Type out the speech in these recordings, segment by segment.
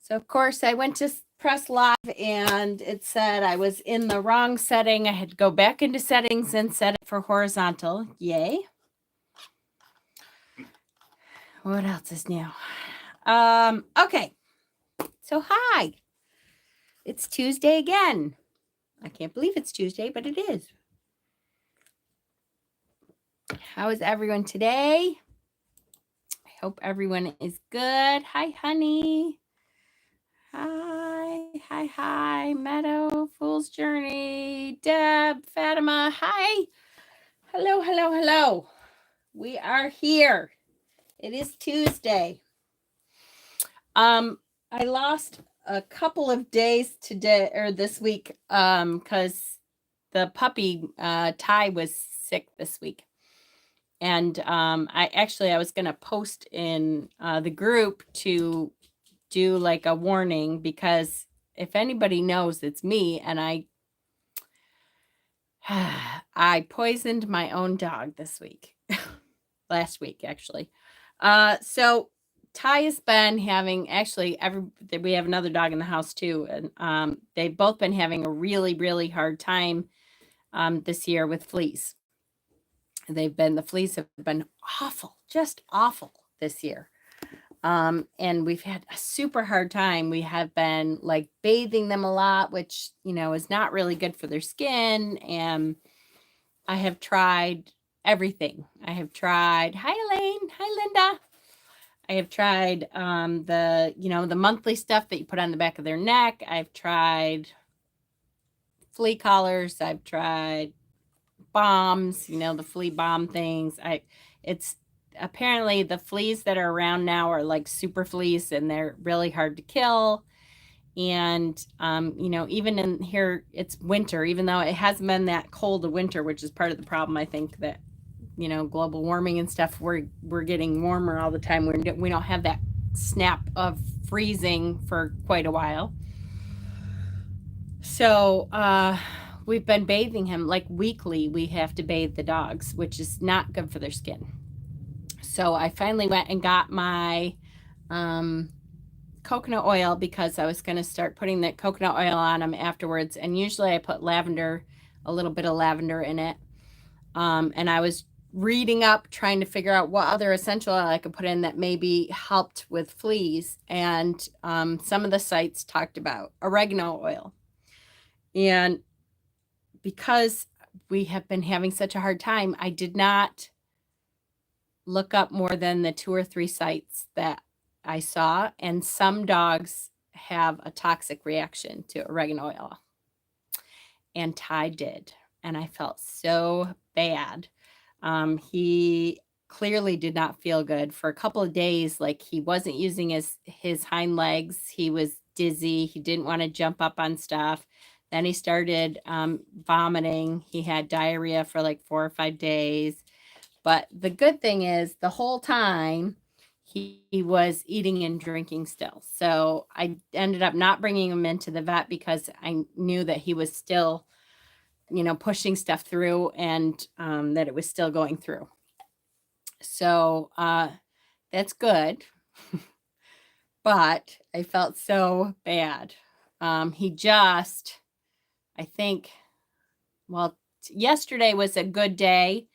So, of course, I went to press live and it said I was in the wrong setting. I had to go back into settings and set it for horizontal. Yay. What else is new? Okay. So, hi. It's Tuesday again. I can't believe it's Tuesday, but it is. How is everyone today? I hope everyone is good. Hi, honey. Hi. Meadow, Fool's Journey, Deb, Fatima. Hi. Hello. We are here. It is Tuesday. I lost a couple of days today or this week because the puppy Ty was sick this week. And I was going to post in the group to do like a warning, because if anybody knows, it's me, and I poisoned my own dog this week. Last week, actually. So Ty has been having, we have another dog in the house too, and they've both been having a really, really hard time this year with fleas. The fleas have been awful, just awful this year. And we've had a super hard time. We have been like bathing them a lot, which, is not really good for their skin. And I have tried everything. Hi, Elaine. Hi, Linda. I have tried the monthly stuff that you put on the back of their neck. I've tried flea collars. I've tried bombs, the flea bomb things. It's apparently the fleas that are around now are like super fleas, and they're really hard to kill. And, even in here, it's winter, even though it hasn't been that cold of winter, which is part of the problem. I think that, global warming and stuff, we're getting warmer all the time. We don't have that snap of freezing for quite a while. So, we've been bathing him like weekly. We have to bathe the dogs, which is not good for their skin. So I finally went and got my coconut oil, because I was going to start putting that coconut oil on them afterwards. And usually I put a little bit of lavender in it. And I was reading up, trying to figure out what other essential oil I could put in that maybe helped with fleas. And some of the sites talked about oregano oil. And because we have been having such a hard time, I did not look up more than the 2 or 3 sites that I saw. And some dogs have a toxic reaction to oregano oil. And Ty did. And I felt so bad. He clearly did not feel good for a couple of days. Like, he wasn't using his hind legs. He was dizzy. He didn't want to jump up on stuff. Then he started vomiting. He had diarrhea for like 4 or 5 days. But the good thing is, the whole time he was eating and drinking still. So I ended up not bringing him into the vet, because I knew that he was still, pushing stuff through, and that it was still going through. So that's good. But I felt so bad. He just, I think, yesterday was a good day.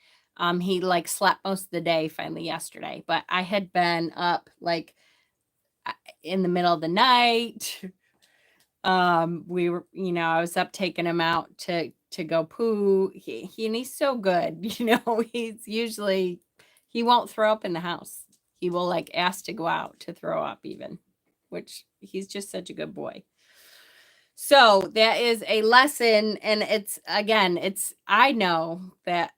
He like slept most of the day finally yesterday, but I had been up like in the middle of the night. We were, I was up taking him out to go poo. And he's so good. He won't throw up in the house. He will like ask to go out to throw up even, which he's just such a good boy. So that is a lesson. And I know that,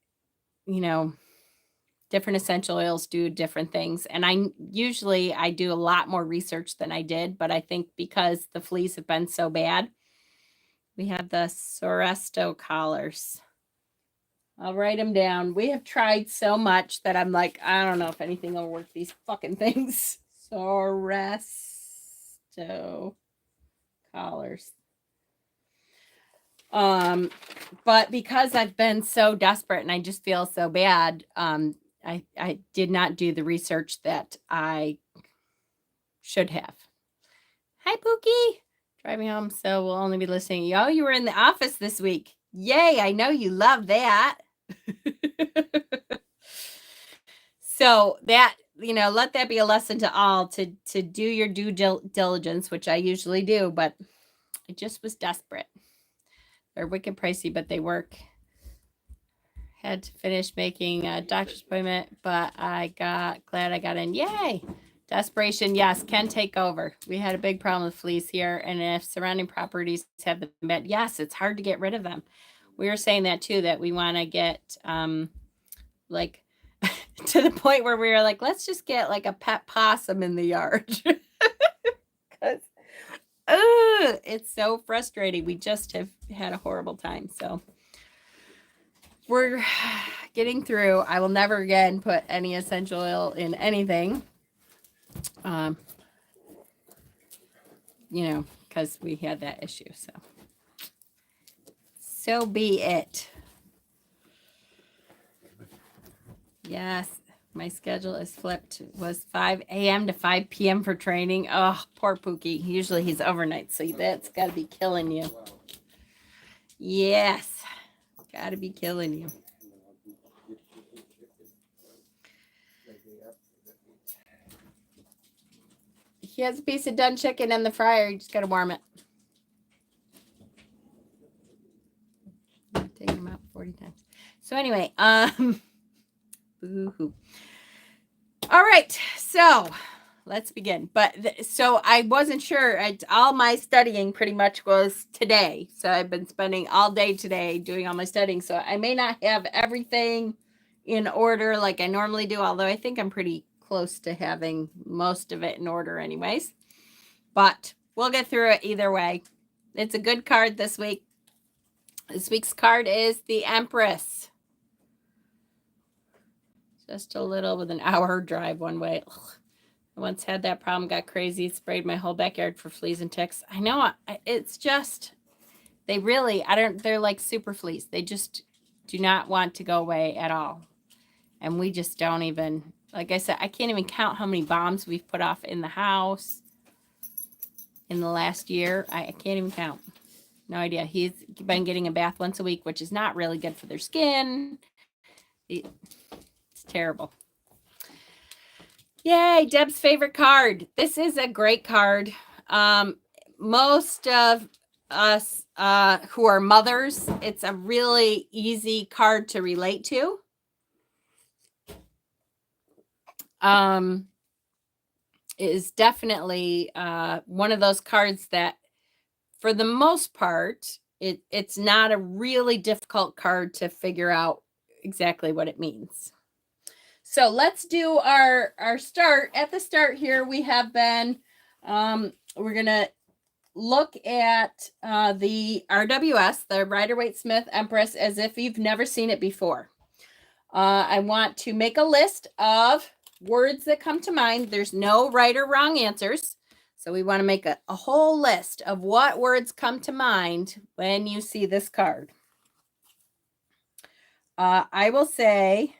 different essential oils do different things. And I do a lot more research than I did, but I think because the fleas have been so bad, we have the Soresto collars. I'll write them down. We have tried so much that I'm like, I don't know if anything will work, these fucking things. Soresto collars. But because I've been so desperate and I just feel so bad, I did not do the research that I should have. Hi, Pookie. Driving home, so we'll only be listening. Oh, you were in the office this week. Yay, I know you love that. So that, let that be a lesson to all to do your due diligence, which I usually do, but I just was desperate. They're wicked pricey, but they work. Had to finish making a doctor's appointment, but glad I got in. Yay! Desperation, yes, can take over. We had a big problem with fleas here, and if surrounding properties have them bad, yes, it's hard to get rid of them. We were saying that too, that we want to get like to the point where we were like, let's just get like a pet possum in the yard. Because it's so frustrating. We just have had a horrible time. So we're getting through. I will never again put any essential oil in anything. Because we had that issue. So be it. Yes, my schedule is flipped. It was 5 a.m. to 5 p.m. for training. Oh, poor Pookie. Usually he's overnight, so that's got to be killing you. Yes, got to be killing you. He has a piece of done chicken in the fryer. You just got to warm it. Take him out 40 times. So anyway, boo-hoo. All right, so let's begin. So I wasn't sure. All my studying pretty much was today. So I've been spending all day today doing all my studying. So I may not have everything in order like I normally do, although I think I'm pretty close to having most of it in order anyways. But we'll get through it either way. It's a good card this week. This week's card is the Empress. Just a little with an hour drive one way. Ugh. I once had that problem, got crazy, sprayed my whole backyard for fleas and ticks. I know, it's just, they're like super fleas. They just do not want to go away at all. And we just don't even, like I said, I can't even count how many bombs we've put off in the house in the last year. I can't even count. No idea. He's been getting a bath once a week, which is not really good for their skin. It's terrible. Yay, Deb's favorite card. This is a great card. Most of us who are mothers, it's a really easy card to relate to. It is definitely one of those cards that, for the most part, it's not a really difficult card to figure out exactly what it means. So let's do our start. At the start here, we have been, we're going to look at the RWS, the Rider-Waite-Smith Empress, as if you've never seen it before. I want to make a list of words that come to mind. There's no right or wrong answers. So we want to make a whole list of what words come to mind when you see this card. I will say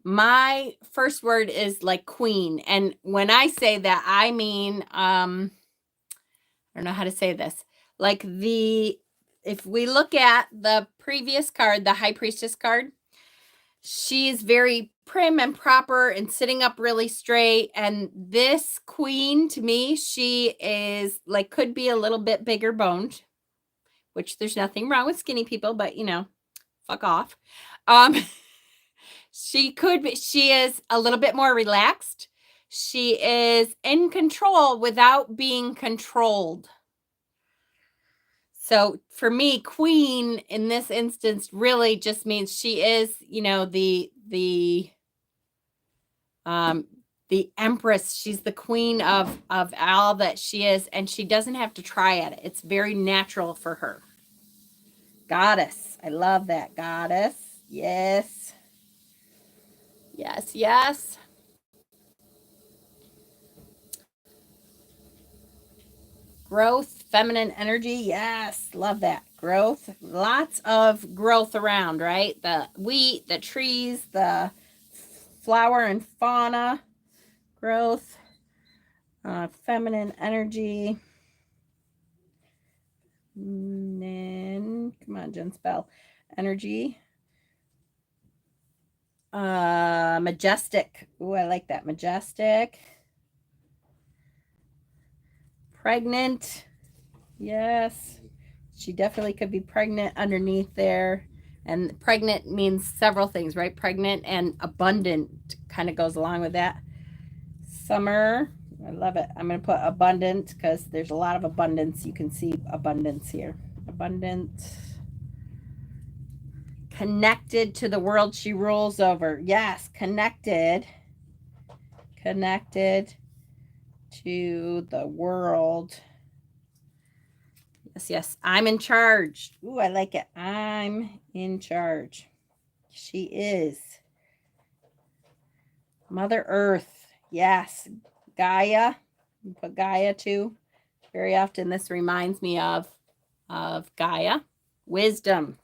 my first word is like queen. And when I say that, I mean, I don't know how to say this. Like if we look at the previous card, the High Priestess card, she's very prim and proper and sitting up really straight. And this queen, to me, she is like, could be a little bit bigger boned, which there's nothing wrong with skinny people, but fuck off. She is a little bit more relaxed. She is in control without being controlled. So for me, queen in this instance really just means she is, the Empress. She's the queen of all that she is, and she doesn't have to try at it. It's very natural for her. Goddess. I love that. Goddess. Yes. Yes, yes. Growth, feminine energy. Yes, love that. Growth. Lots of growth around, right? The wheat, the trees, the flower and fauna. Growth. Feminine energy. And then, come on, Jen Spell. Energy. Majestic. Ooh, I like that. Majestic. Pregnant. Yes. She definitely could be pregnant underneath there. And pregnant means several things, right? Pregnant and abundant kind of goes along with that. Summer. I love it. I'm going to put abundant because there's a lot of abundance. You can see abundance here. Abundant. Connected to the world she rules over. Yes, connected. Connected to the world. Yes, yes. I'm in charge. Ooh, I like it. I'm in charge. She is. Mother Earth. Yes. Gaia. Put Gaia too. Very often this reminds me of Gaia. Wisdom.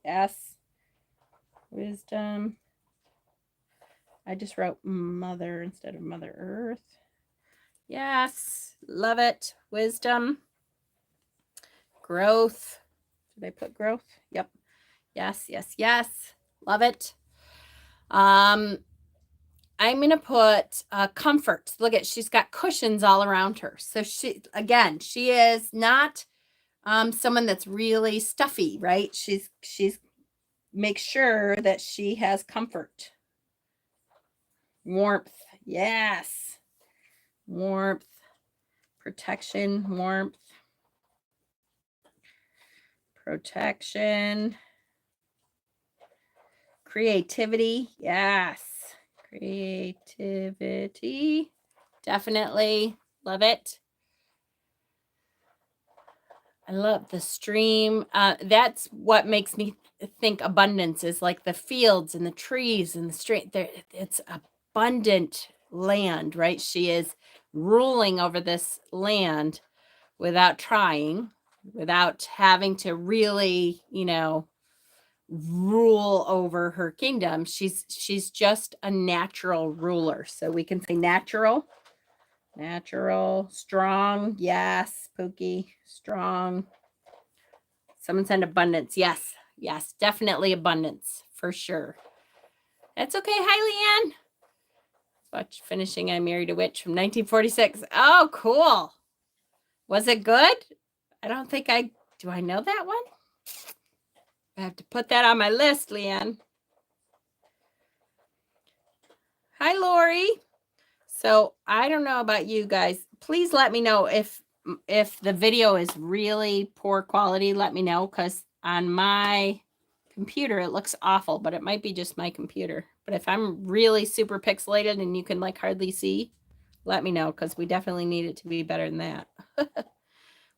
Yes. Wisdom. I just wrote mother instead of Mother Earth. Yes. Love it. Wisdom. Growth. Did I put growth? Yep. Yes, yes, yes. Love it. I'm going to put comfort. Look at, she's got cushions all around her. So she is not someone that's really stuffy, right? She's makes sure that she has comfort. Warmth. Yes. Warmth. Protection. Warmth. Protection. Creativity. Yes. Creativity. Definitely love it. I love the stream. That's what makes me think abundance is like the fields and the trees and the stream. It's abundant land, right? She is ruling over this land without trying, without having to really, rule over her kingdom. She's just a natural ruler. So we can say natural, strong. Yes, Pookie, strong. Someone said abundance. Yes, definitely abundance for sure. That's okay. Hi, Leanne. Watch finishing I Married a Witch from 1946. Oh, cool. Was it good? I don't think do I know that one? I have to put that on my list, Leanne. Hi, Lori. So I don't know about you guys. Please let me know if the video is really poor quality. Let me know, because on my computer it looks awful, but it might be just my computer. But if I'm really super pixelated and you can like hardly see, let me know, because we definitely need it to be better than that.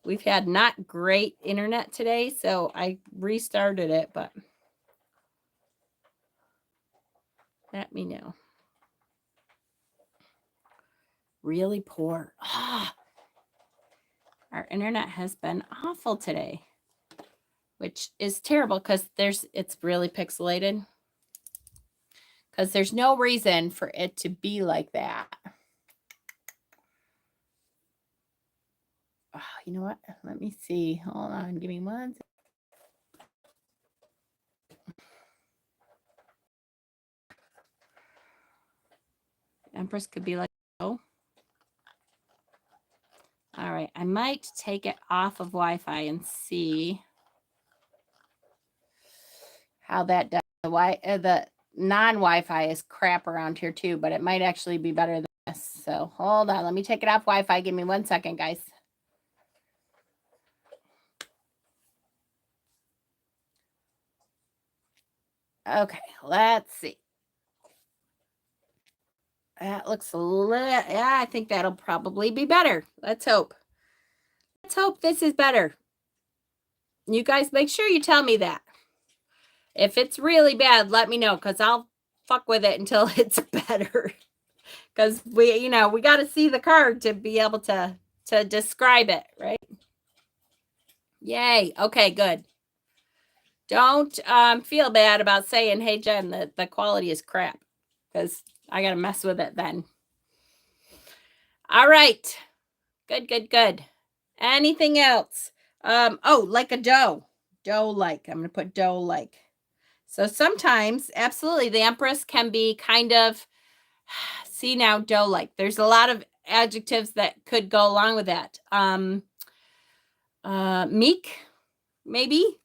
We've had not great internet today, so I restarted it, but let me know. Really poor. Our internet has been awful today, which is terrible because it's really pixelated. Because there's no reason for it to be like that. Oh, you know what? Let me see. Hold on. Give me one second. Empress could be like, oh. All right. I might take it off of Wi-Fi and see how that does. The non-Wi-Fi is crap around here too, but it might actually be better than this. So hold on. Let me take it off Wi-Fi. Give me 1 second, guys. Okay, let's see. That looks a little, yeah, I think that'll probably be better. Let's hope. Let's hope this is better. You guys make sure you tell me that. If it's really bad, let me know, because I'll fuck with it until it's better. Because we got to see the card to be able to describe it, right? Yay. Okay, good. Don't feel bad about saying, hey, Jen, the quality is crap, because I got to mess with it then. All right. Good. Anything else? Oh, like a dough. Dough-like. I'm going to put dough-like. So sometimes, absolutely, the Empress can be kind of, see now, dough-like. There's a lot of adjectives that could go along with that. Meek, maybe.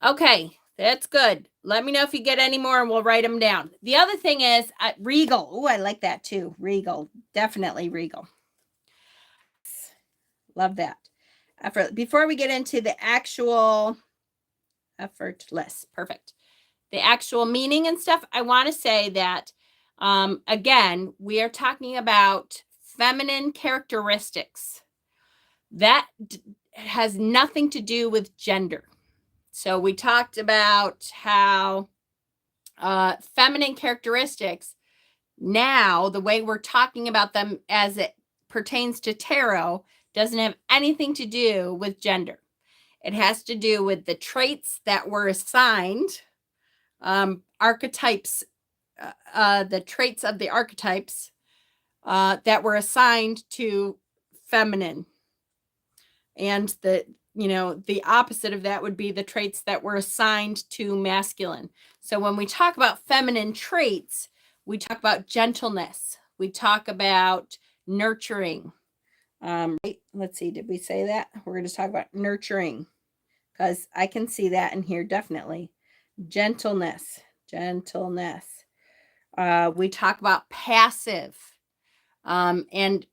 Okay, that's good. Let me know if you get any more and we'll write them down. The other thing is regal. Oh, I like that too. Regal. Definitely regal. Love that. Before we get into the actual effortless, perfect. The actual meaning and stuff, I want to say that, again, we are talking about feminine characteristics. That has nothing to do with gender. So we talked about how feminine characteristics, now the way we're talking about them as it pertains to tarot, doesn't have anything to do with gender. It has to do with the traits that were assigned, archetypes, the traits of the archetypes that were assigned to feminine. And the opposite of that would be the traits that were assigned to masculine. So when we talk about feminine traits, we talk about gentleness. We talk about nurturing. Right? Let's see, did we say that? We're going to talk about nurturing because I can see that in here definitely. Gentleness. We talk about passive. And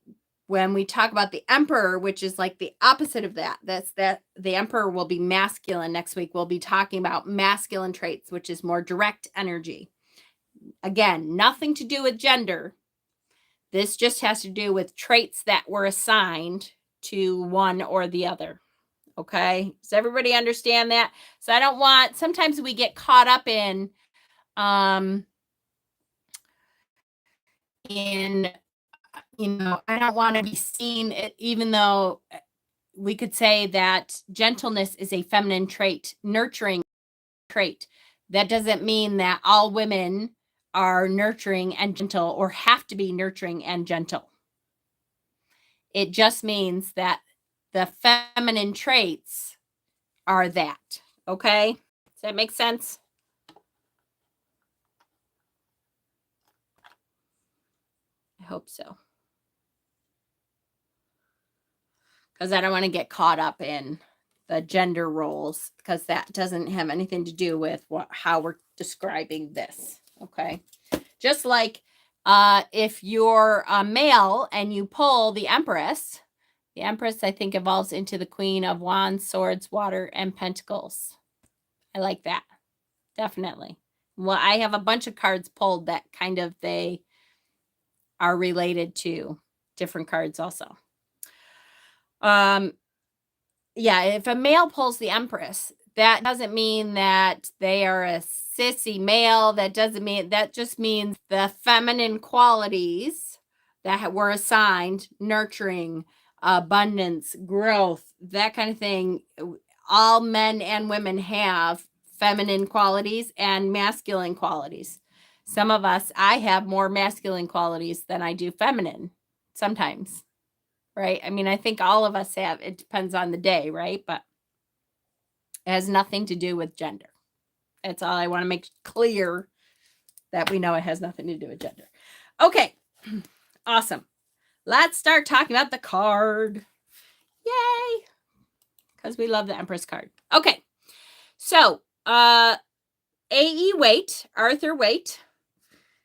when we talk about the emperor, which is like the opposite of that, that's that the emperor will be masculine. Next week, we'll be talking about masculine traits, which is more direct energy. Again, nothing to do with gender. This just has to do with traits that were assigned to one or the other. Okay. Does everybody understand that? So I don't want, sometimes we get caught up in I don't want to be seen, even though we could say that gentleness is a feminine trait, nurturing trait. That doesn't mean that all women are nurturing and gentle or have to be nurturing and gentle. It just means that the feminine traits are that. Okay? Does that make sense? I hope so. Because I don't want to get caught up in the gender roles, because that doesn't have anything to do with how we're describing this. Okay. Just like if you're a male and you pull the Empress, I think, evolves into the Queen of Wands, Swords, Water, and Pentacles. I like that. Definitely. Well, I have a bunch of cards pulled that kind of, they are related to different cards also. Yeah, if a male pulls the Empress, that doesn't mean that they are a sissy male. That just means the feminine qualities that were assigned, nurturing, abundance, growth, that kind of thing. All men and women have feminine qualities and masculine qualities. Some of us, I have more masculine qualities than I do feminine sometimes. Right? I mean, I think all of us have. It depends on the day, right? But it has nothing to do with gender. That's all I want to make clear, that we know it has nothing to do with gender. Okay. Awesome. Let's start talking about the card. Yay. Because we love the Empress card. Okay. So, A.E. Waite, Arthur Waite,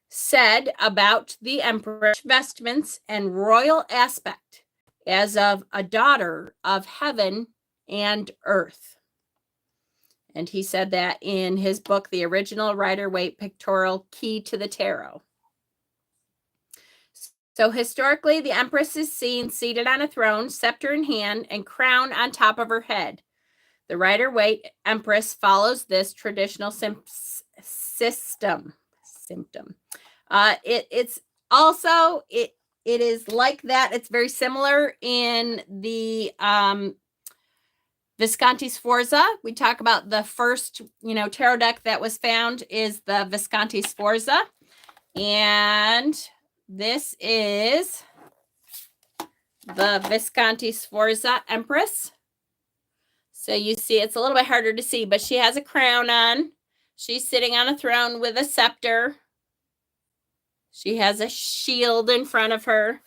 said about the Empress: vestments and royal aspect, as of a daughter of heaven and earth. And he said that in his book, The Original Rider-Waite Pictorial Key to the Tarot. So historically, the Empress is seen seated on a throne, scepter in hand, and crown on top of her head. The Rider-Waite Empress follows this traditional system. It's also, it is like that. It's very similar in the Visconti Sforza. We talk about the first, tarot deck that was found is the Visconti Sforza. And this is the Visconti Sforza Empress. So you see, it's a little bit harder to see, but she has a crown on. She's sitting on a throne with a scepter. She has a shield in front of her.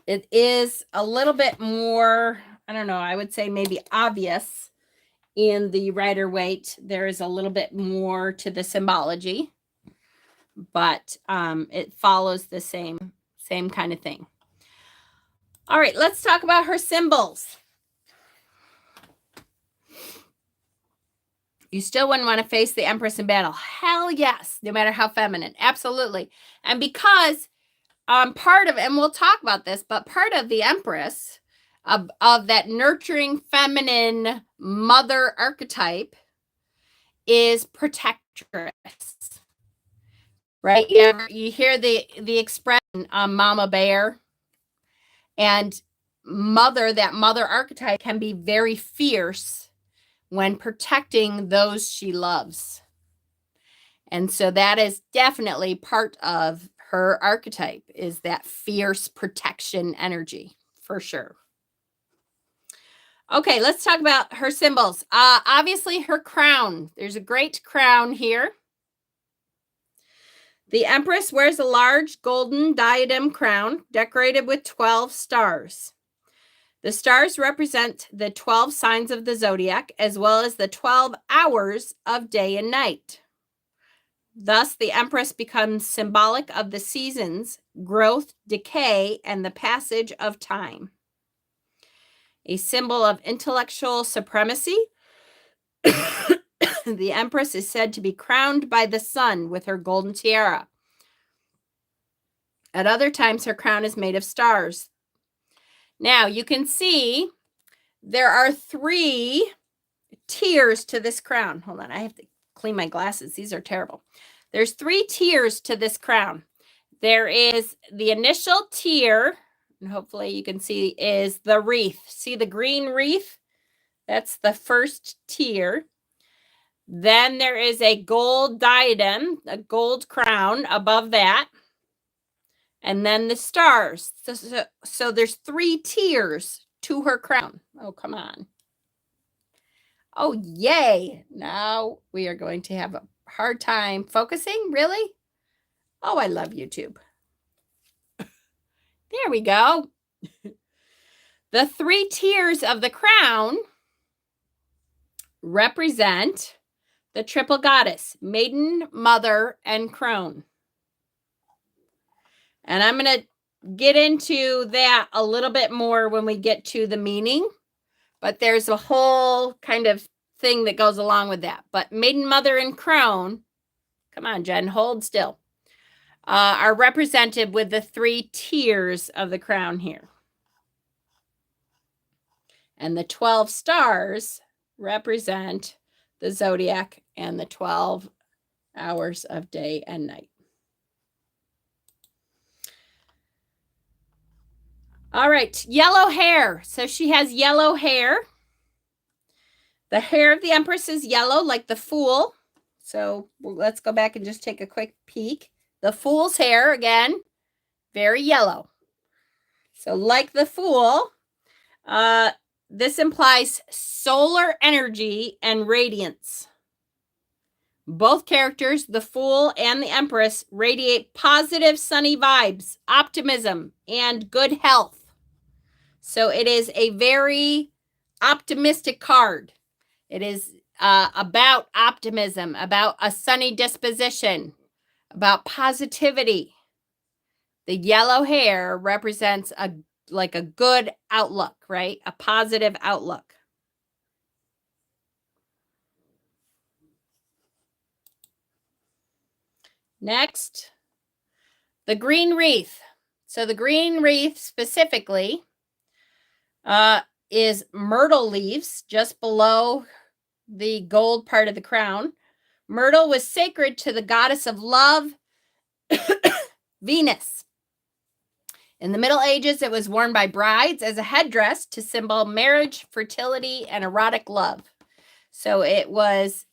It is a little bit more, I don't know, I would say maybe obvious in the Rider-Waite. There is a little bit more to the symbology, but it follows the same kind of thing. All right, let's talk about her symbols. You still wouldn't want to face the Empress in battle. Hell yes, no matter how feminine. Absolutely. And because part of, and we'll talk about this, but part of the Empress, of that nurturing feminine mother archetype, is protectress. Right? You hear the expression mama bear. And that mother archetype can be very fierce when protecting those she loves. And so that is definitely part of her archetype, is that fierce protection energy, for sure. Okay, let's talk about her symbols. Obviously, her crown. There's a great crown here. The Empress wears a large golden diadem crown decorated with 12 stars. The stars represent the 12 signs of the zodiac, as well as the 12 hours of day and night. Thus, the Empress becomes symbolic of the seasons, growth, decay, and the passage of time. A symbol of intellectual supremacy, the Empress is said to be crowned by the sun with her golden tiara. At other times, her crown is made of stars. Now, you can see there are 3 tiers to this crown. Hold on, I have to clean my glasses. These are terrible. There's 3 tiers to this crown. There is the initial tier, and hopefully you can see, is the wreath. See the green wreath? That's the first tier. Then there is a gold diadem, a gold crown above that. And then the stars. So there's 3 tiers to her crown. Oh, come on. Oh, yay. Now we are going to have a hard time focusing. Really? Oh, I love YouTube. There we go. The 3 tiers of the crown represent the triple goddess, maiden, mother, and crone. And I'm going to get into that a little bit more when we get to the meaning. But there's a whole kind of thing that goes along with that. But maiden, mother, and crone, come on, Jen, hold still, are represented with the 3 tiers of the crown here. And the 12 stars represent the zodiac and the 12 hours of day and night. All right, yellow hair. So she has yellow hair. The hair of the Empress is yellow, like the Fool. So let's go back and just take a quick peek. The Fool's hair, again, very yellow. So like the Fool, this implies solar energy and radiance. Both characters, the Fool and the Empress, radiate positive, sunny vibes, optimism, and good health. So it is a very optimistic card. It is about optimism, about a sunny disposition, about positivity. The yellow hair represents a good outlook, right? A positive outlook. Next, the green wreath. So the green wreath specifically is myrtle leaves just below the gold part of the crown. Myrtle was sacred to the goddess of love, Venus. In the Middle Ages, it was worn by brides as a headdress to symbol marriage, fertility, and erotic love. So it was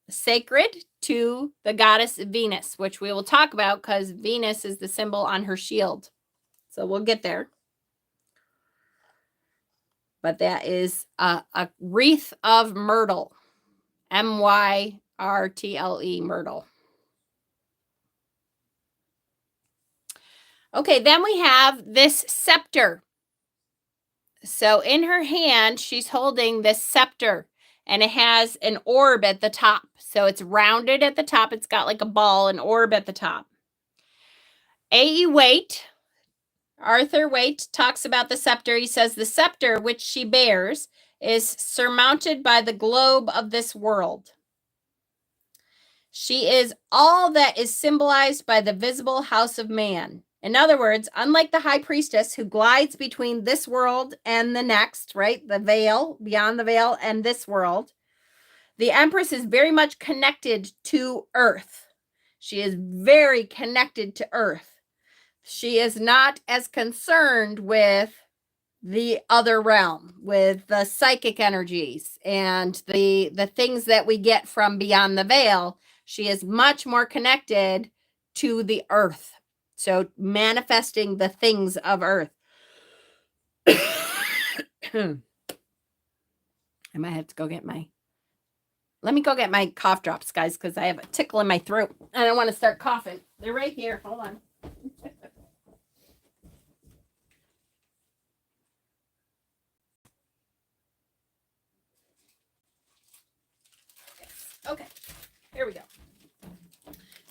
sacred to the goddess Venus, which we will talk about because Venus is the symbol on her shield. So we'll get there. But that is a wreath of myrtle, Myrtle, myrtle. Okay, then we have this scepter. So in her hand, she's holding this scepter, and it has an orb at the top. So it's rounded at the top. It's got like a ball, an orb at the top. A.E. Waite, Arthur Waite, talks about the scepter. He says, the scepter which she bears is surmounted by the globe of this world. She is all that is symbolized by the visible house of man. In other words, unlike the high priestess who glides between this world and the next, right? The veil, beyond the veil and this world, the Empress is very much connected to Earth. She is very connected to Earth. She is not as concerned with the other realm, with the psychic energies and the things that we get from beyond the veil. She is much more connected to the earth. So manifesting the things of earth. I might have to go get let me go get my cough drops, guys, because I have a tickle in my throat. I don't want to start coughing. They're right here. Hold on. Okay, here we go.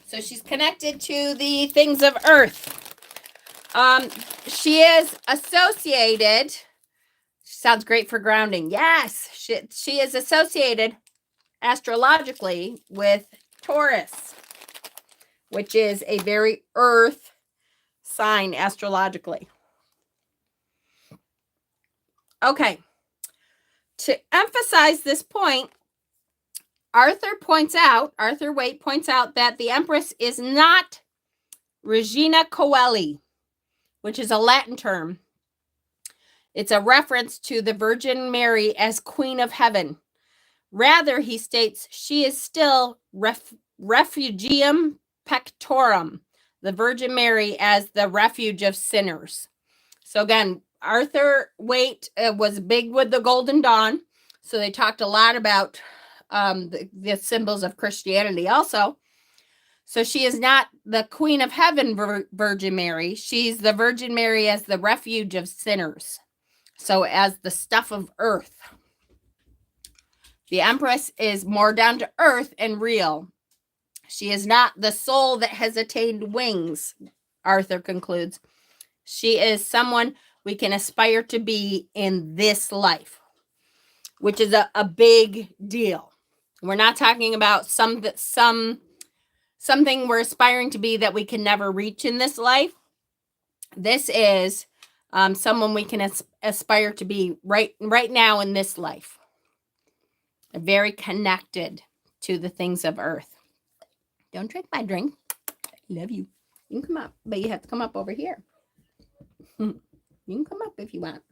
So she's connected to the things of earth. She is associated. Sounds great for grounding. Yes, she is associated astrologically with Taurus, which is a very earth sign astrologically. Okay. To emphasize this point, Arthur Waite points out that the Empress is not Regina Coeli, which is a Latin term. It's a reference to the Virgin Mary as Queen of Heaven. Rather, he states she is still Refugium Pectorum, the Virgin Mary as the refuge of sinners. So again, Arthur Waite was big with the Golden Dawn. So they talked a lot about the symbols of Christianity also. So she is not the Queen of Heaven, Virgin Mary. She's the Virgin Mary as the refuge of sinners. So as the stuff of earth. The Empress is more down to earth and real. She is not the soul that has attained wings, Arthur concludes. She is someone we can aspire to be in this life, which is a big deal. We're not talking about something we're aspiring to be that we can never reach in this life. This is someone we can aspire to be right now in this life. Very connected to the things of earth. Don't drink my drink. I love you. You can come up, but you have to come up over here. You can come up if you want.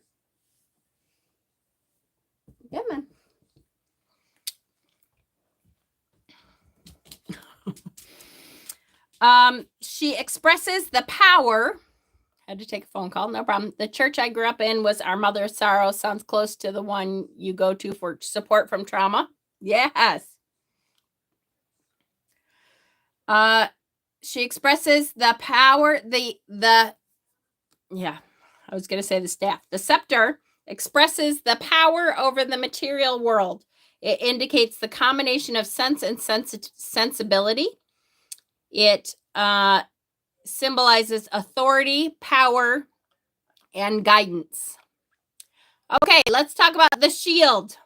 Come on. She expresses the power. Had to take a phone call, no problem. The church I grew up in was Our Mother of Sorrow. Sounds close to the one you go to for support from trauma. Yes. She expresses the power, I was going to say the staff. The scepter expresses the power over the material world. It indicates the combination of sense and sensibility. It symbolizes authority, power, and guidance. Okay, let's talk about the shield,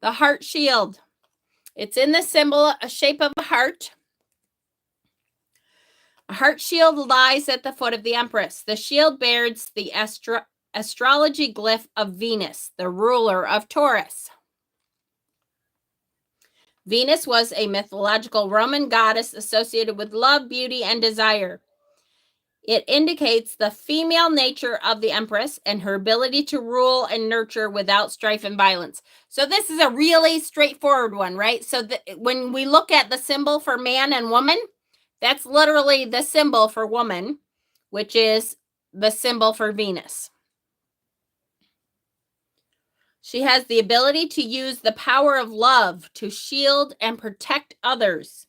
the heart shield. It's in the symbol, a shape of a heart. A heart shield lies at the foot of the Empress. The shield bears the astrology glyph of Venus, the ruler of Taurus. Venus was a mythological Roman goddess associated with love, beauty, and desire. It indicates the female nature of the Empress and her ability to rule and nurture without strife and violence. So this is a really straightforward one, right? So when we look at the symbol for man and woman, that's literally the symbol for woman, which is the symbol for Venus. She has the ability to use the power of love to shield and protect others.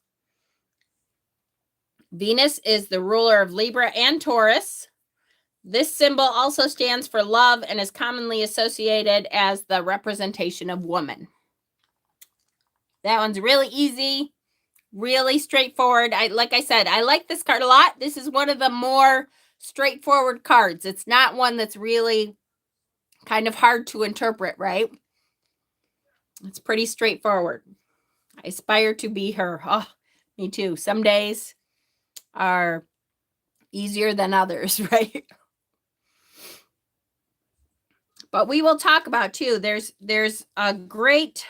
Venus is the ruler of Libra and Taurus. This symbol also stands for love and is commonly associated as the representation of woman. That one's really easy, really straightforward. Like I said, I like this card a lot. This is one of the more straightforward cards. It's not one that's really kind of hard to interpret, right? It's pretty straightforward. I aspire to be her. Oh, me too. Some days are easier than others, right? But we will talk about too. There's a great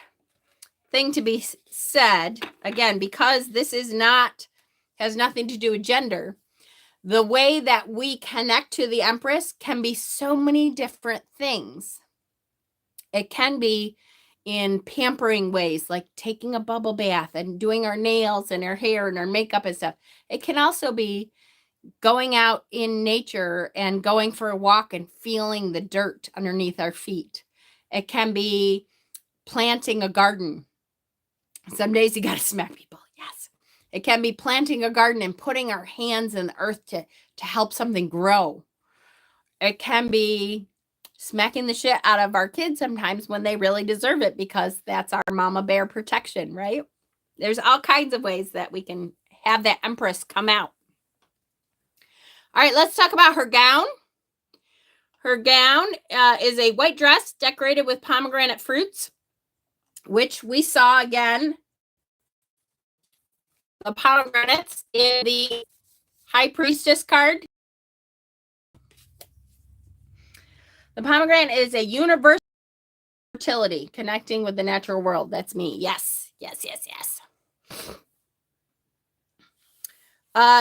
thing to be said, again, because this has nothing to do with gender. The way that we connect to the Empress can be so many different things. It can be in pampering ways, like taking a bubble bath and doing our nails and our hair and our makeup and stuff. It can also be going out in nature and going for a walk and feeling the dirt underneath our feet. It can be planting a garden. Some days you got to smack people. Yes. It can be planting a garden and putting our hands in the earth to help something grow. It can be smacking the shit out of our kids sometimes when they really deserve it, because that's our mama bear protection, right? There's all kinds of ways that we can have that Empress come out. All right, let's talk about her gown. Her gown is a white dress decorated with pomegranate fruits, which we saw again, the pomegranates in the High Priestess card. The pomegranate is a universal fertility, connecting with the natural world. That's me. Yes, yes, yes, yes.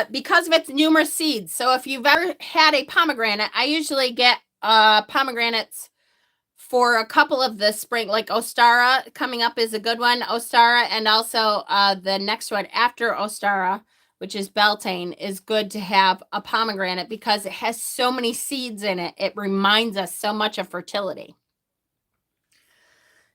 Because of its numerous seeds. So if you've ever had a pomegranate, I usually get pomegranates for a couple of the spring, like Ostara coming up is a good one. Ostara, and also the next one after Ostara, which is Beltane, is good to have a pomegranate because it has so many seeds in it. It reminds us so much of fertility.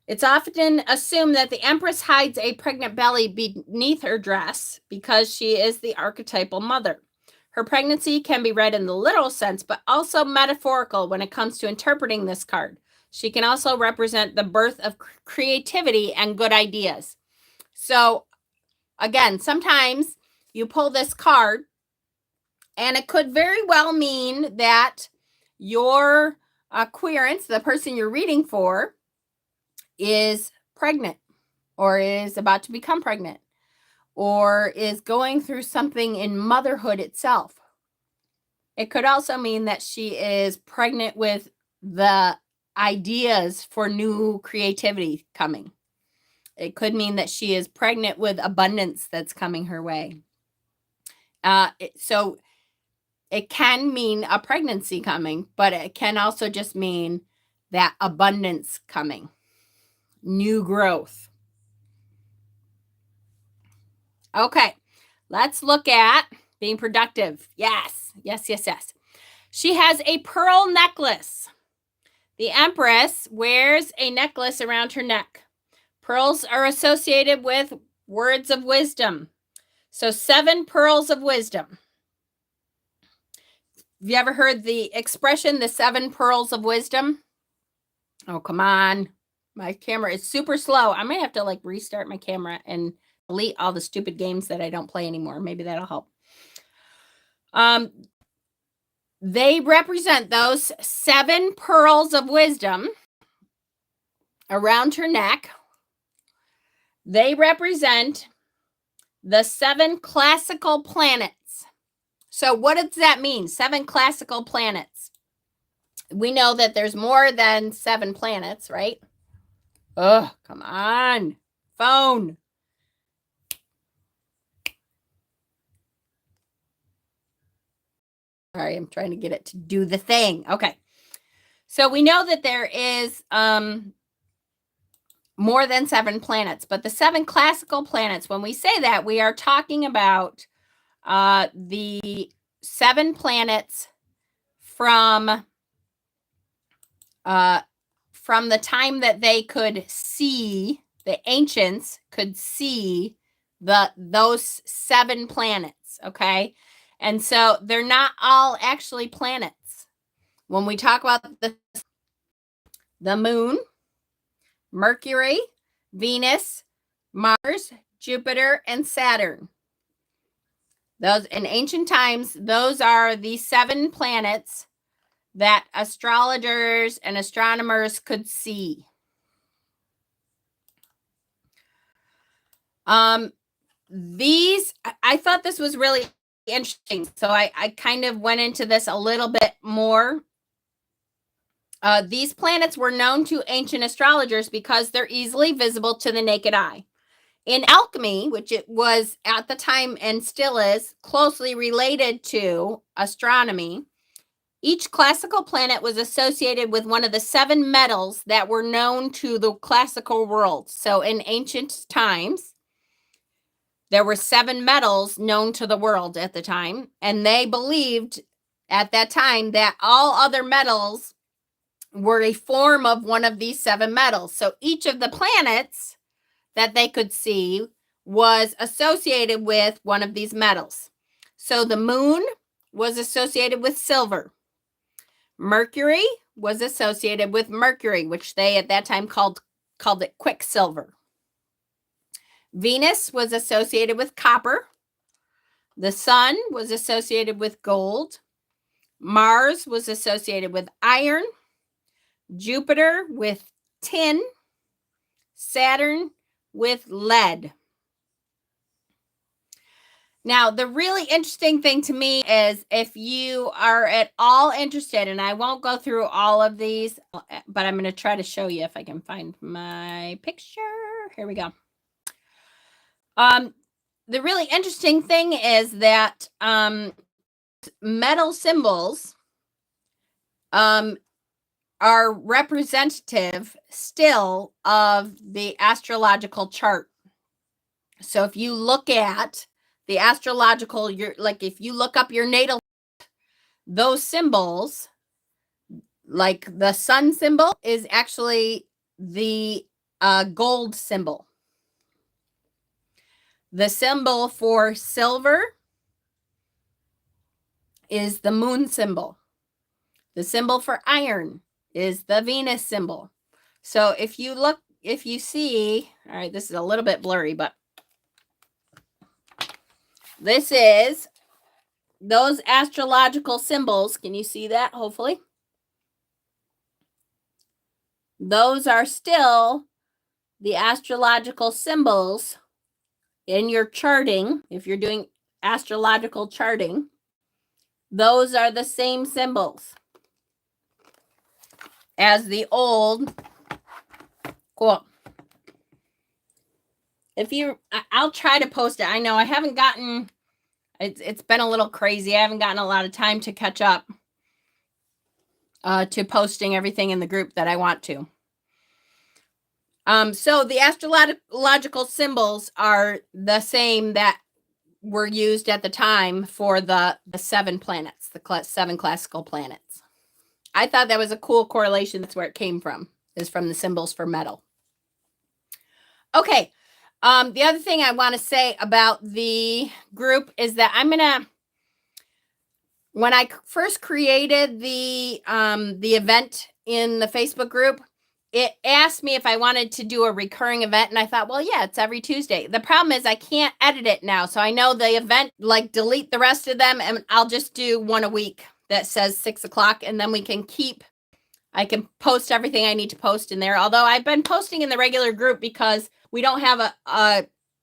It's often assumed that the Empress hides a pregnant belly beneath her dress because she is the archetypal mother. Her pregnancy can be read in the literal sense, but also metaphorical when it comes to interpreting this card. She can also represent the birth of creativity and good ideas. So, again, sometimes you pull this card, and it could very well mean that your querent, the person you're reading for, is pregnant or is about to become pregnant or is going through something in motherhood itself. It could also mean that she is pregnant with the ideas for new creativity coming. It could mean that she is pregnant with abundance that's coming her way. So it can mean a pregnancy coming, but it can also just mean that abundance coming. New growth. Okay, let's look at being productive. Yes, yes, yes, yes. She has a pearl necklace. The Empress wears a necklace around her neck. Pearls are associated with words of wisdom. So 7 pearls of wisdom. Have you ever heard the expression, the 7 pearls of wisdom? Oh, come on. My camera is super slow. I might have to like restart my camera and delete all the stupid games that I don't play anymore. Maybe that'll help. They represent those 7 pearls of wisdom around her neck. They represent the 7 classical planets. So what does that mean? 7 classical planets. We know that there's more than 7 planets, right? Oh, come on. Phone. Sorry, I'm trying to get it to do the thing. Okay. So we know that there is more than 7 planets, but the 7 classical planets, when we say that, we are talking about the 7 planets from the time that they could see, the ancients could see those 7 planets, okay? And so they're not all actually planets. When we talk about the moon, Mercury, Venus, Mars, Jupiter, and Saturn. Those in ancient times, those are the 7 planets that astrologers and astronomers could see. I thought this was really interesting, so I kind of went into this a little bit more. These planets were known to ancient astrologers because they're easily visible to the naked eye. In alchemy, which it was at the time and still is closely related to astronomy, each classical planet was associated with one of the 7 metals that were known to the classical world. So in ancient times, there were 7 metals known to the world at the time, and they believed at that time that all other metals were a form of one of these 7 metals. So each of the planets that they could see was associated with one of these metals. So the moon was associated with silver. Mercury was associated with mercury, which they at that time called it quicksilver. Venus was associated with copper. The sun was associated with gold. Mars was associated with iron. Jupiter with tin. Saturn with lead. Now, the really interesting thing to me is if you are at all interested, and I won't go through all of these, but I'm going to try to show you if I can find my picture. Here we go. The really interesting thing is that metal symbols are representative still of the astrological chart. So if you look at the astrological, if you look up your natal, those symbols, like the sun symbol is actually the gold symbol. The symbol for silver is the moon symbol. The symbol for iron is the Venus symbol. So if you see, all right, this is a little bit blurry, but this is those astrological symbols. Can you see that? Hopefully. Those are still the astrological symbols in your charting. If you're doing astrological charting, those are the same symbols as the old. Cool. I'll try to post it. I know I haven't gotten, it's been a little crazy. I haven't gotten a lot of time to catch up to posting everything in the group that I want to. So the astrological symbols are the same that were used at the time for the 7 planets, the 7 classical planets. I thought that was a cool correlation. That's where it came from, is from the symbols for metal. Okay. The other thing I want to say about the group is that when I first created the event in the Facebook group, it asked me if I wanted to do a recurring event. And I thought, well, yeah, it's every Tuesday. The problem is I can't edit it now. So I know the event, delete the rest of them, and I'll just do one a week that says 6 o'clock. And then I can post everything I need to post in there. Although I've been posting in the regular group because we don't have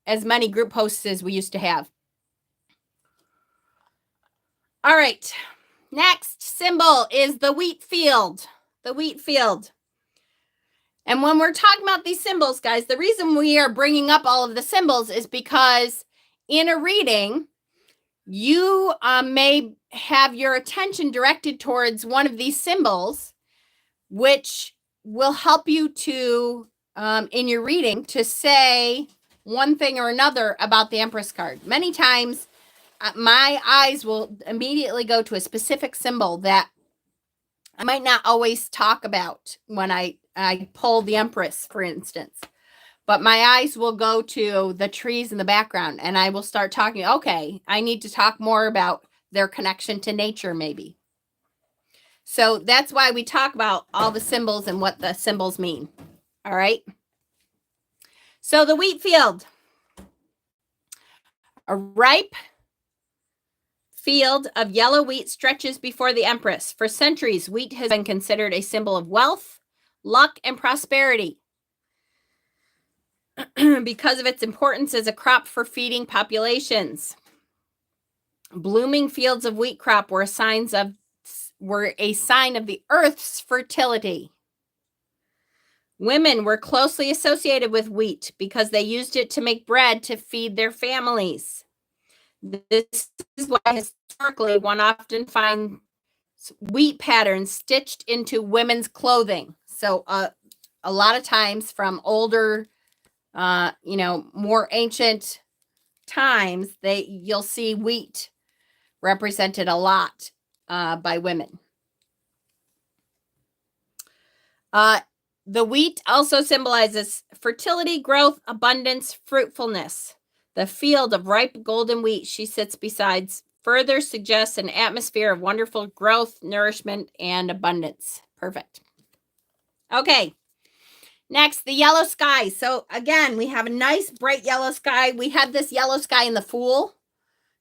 as many group posts as we used to have. All right. Next symbol is the wheat field. The wheat field. And when we're talking about these symbols, guys, the reason we are bringing up all of the symbols is because in a reading, you may have your attention directed towards one of these symbols, which will help you to, in your reading, to say one thing or another about the Empress card. Many times, my eyes will immediately go to a specific symbol that I might not always talk about when I pull the Empress, for instance. But my eyes will go to the trees in the background, and I will start talking. Okay, I need to talk more about their connection to nature, maybe. So that's why we talk about all the symbols and what the symbols mean. All right. So the wheat field. A ripe field of yellow wheat stretches before the Empress. For centuries, wheat has been considered a symbol of wealth, luck, and prosperity because of its importance as a crop for feeding populations. Blooming fields of wheat crop were a sign of the earth's fertility. Women were closely associated with wheat because they used it to make bread to feed their families. This is why historically one often finds wheat patterns stitched into women's clothing. So a lot of times from older, more ancient times, you'll see wheat represented a lot by women. The wheat also symbolizes fertility, growth, abundance, fruitfulness. The field of ripe golden wheat she sits beside further suggests an atmosphere of wonderful growth, nourishment, and abundance. Perfect. Okay. Next, the yellow sky. So again, we have a nice bright yellow sky. We had this yellow sky in the Fool.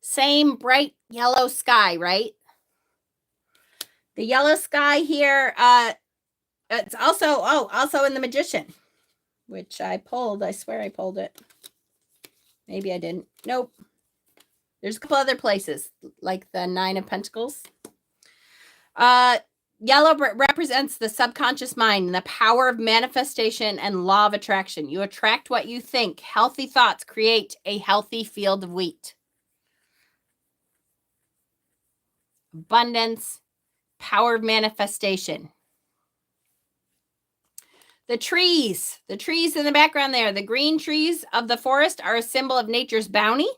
Same bright yellow sky, right? The yellow sky here, it's also in the Magician, which I pulled. I swear I pulled it. Maybe I didn't. Nope. There's a couple other places, like the Nine of Pentacles. Yellow represents the subconscious mind and the power of manifestation and law of attraction. You attract what you think. Healthy thoughts create a healthy field of wheat. Abundance, power of manifestation. The trees in the background there, the green trees of the forest are a symbol of nature's bounty.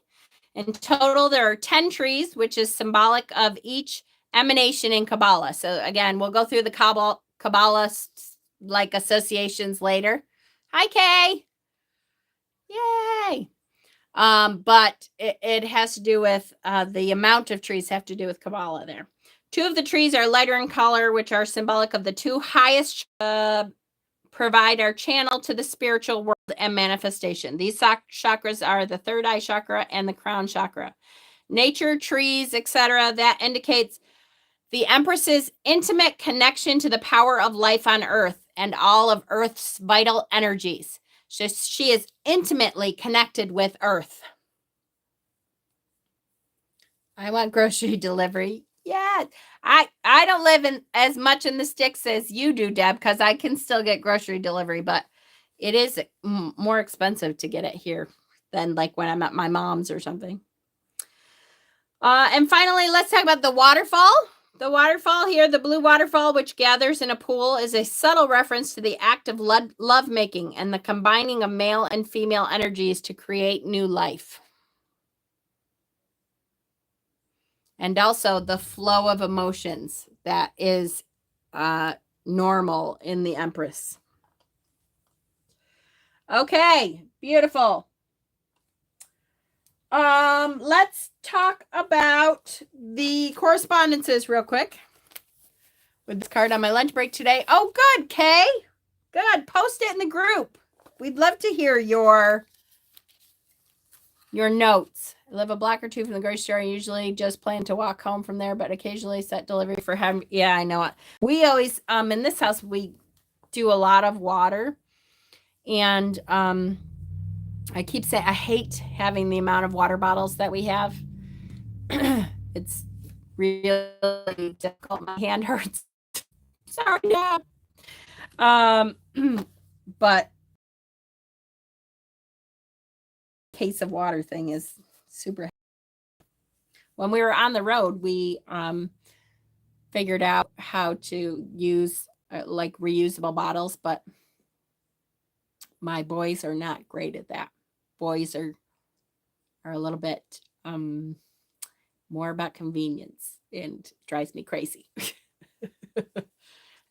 In total, there are 10 trees, which is symbolic of each emanation in Kabbalah. So again, we'll go through the Kabbalah like associations later. Hi, Kay. Yay. But it has to do with the amount of trees have to do with Kabbalah there. 2 of the trees are lighter in color, which are symbolic of the 2 highest provide our channel to the spiritual world and manifestation. These chakras are the third eye chakra and the crown chakra. Nature, trees, etc. That indicates the Empress's intimate connection to the power of life on Earth and all of Earth's vital energies. So she is intimately connected with Earth. I want grocery delivery. Yeah, I don't live in as much in the sticks as you do, Deb, because I can still get grocery delivery, but it is more expensive to get it here than like when I'm at my mom's or something. And finally, let's talk about the waterfall. The waterfall here, the blue waterfall, which gathers in a pool, is a subtle reference to the act of lovemaking and the combining of male and female energies to create new life. And also the flow of emotions that is normal in the Empress. Okay, beautiful. Let's talk about the correspondences real quick with this card on my lunch break today. Oh, good, Kay. Good. Post it in the group. We'd love to hear your notes. I live a block or 2 from the grocery store. I usually just plan to walk home from there, but occasionally set delivery for him. Yeah, I know it. We always, in this house, we do a lot of water. And I keep saying, I hate having the amount of water bottles that we have. It's really difficult. My hand hurts. Sorry, Dad. But case of water thing is super. when we were on the road, we figured out how to use like reusable bottles, but my boys are not great at that. Boys are a little bit more about convenience and drives me crazy.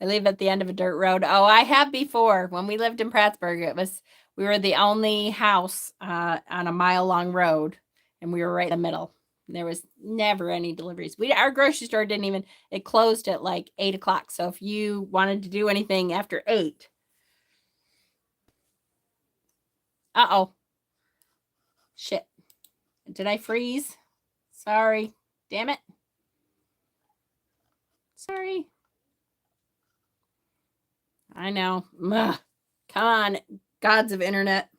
I live at the end of a dirt road. Oh, I have before. When we lived in Prattsburg, we were the only house on a mile-long road, and we were right in the middle. There was never any deliveries. Our grocery store it closed at like 8 o'clock. So if you wanted to do anything after 8. Uh-oh. Shit. Did I freeze? Sorry. Damn it. Sorry. I know. Ugh. Come on, gods of internet.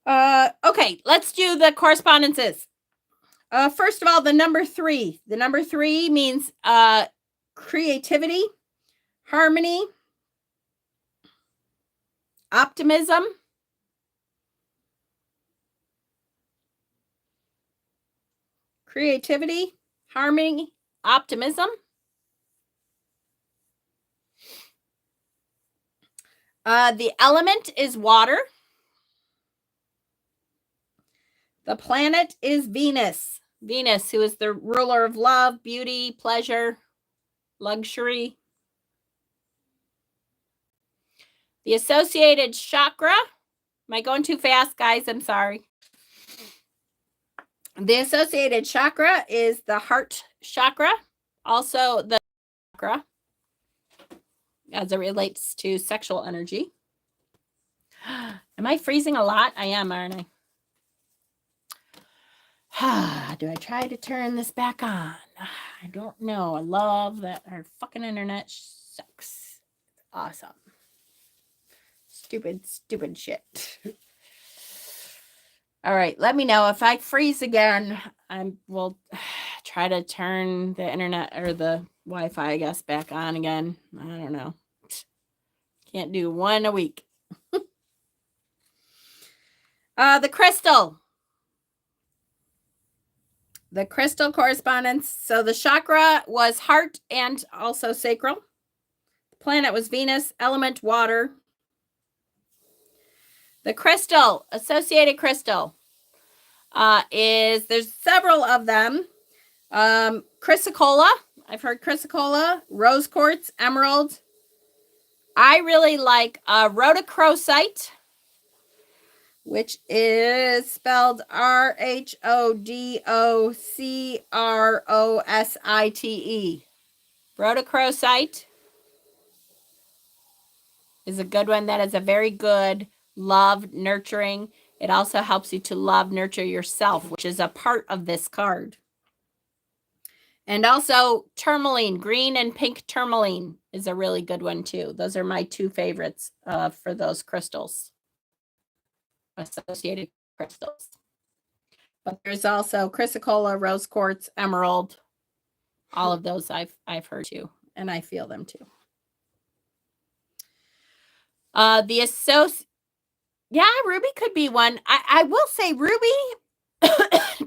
Okay, let's do the correspondences. First of all, the number 3. The number 3 means creativity, harmony, optimism, creativity, harmony, optimism. The element is water. The planet is Venus. Venus, who is the ruler of love, beauty, pleasure, luxury. The associated chakra. Am I going too fast, guys? I'm sorry. The associated chakra is the heart chakra. Also the chakra as it relates to sexual energy. Am I freezing a lot? I am, aren't I? Do I try to turn this back on? I don't know. I love that our fucking internet sucks. Awesome. Stupid shit. All right, let me know if I freeze again. I will try to turn the internet or the Wi-Fi, I guess, back on again. I don't know. Can't do one a week. The crystal. The crystal correspondence. So the chakra was heart and also sacral. The planet was Venus, element water. The crystal, associated crystal, there's several of them. Chrysocolla. I've heard chrysocolla, rose quartz, emerald. I really like rhodochrosite, which is spelled RHODOCROSITE. Rhodochrosite is a good one. That is a very good love, nurturing. It also helps you to love, nurture yourself, which is a part of this card. And also tourmaline, green and pink tourmaline is a really good one too. Those are my 2 favorites for those crystals, associated crystals. But there's also chrysocolla, rose quartz, emerald. All of those I've heard too, and I feel them too. Ruby could be one. I will say ruby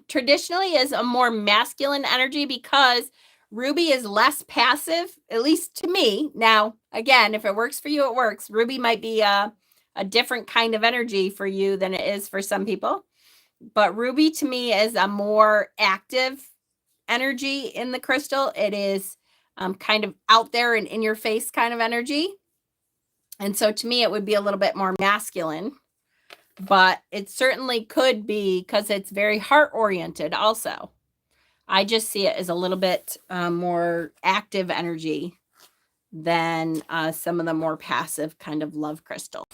traditionally is a more masculine energy because ruby is less passive, at least to me. Now, again, if it works for you, it works. Ruby might be a different kind of energy for you than it is for some people. But ruby to me is a more active energy in the crystal. It is kind of out there and in your face kind of energy. And so to me, it would be a little bit more masculine. But it certainly could be because it's very heart-oriented also. I just see it as a little bit more active energy than some of the more passive kind of love crystals.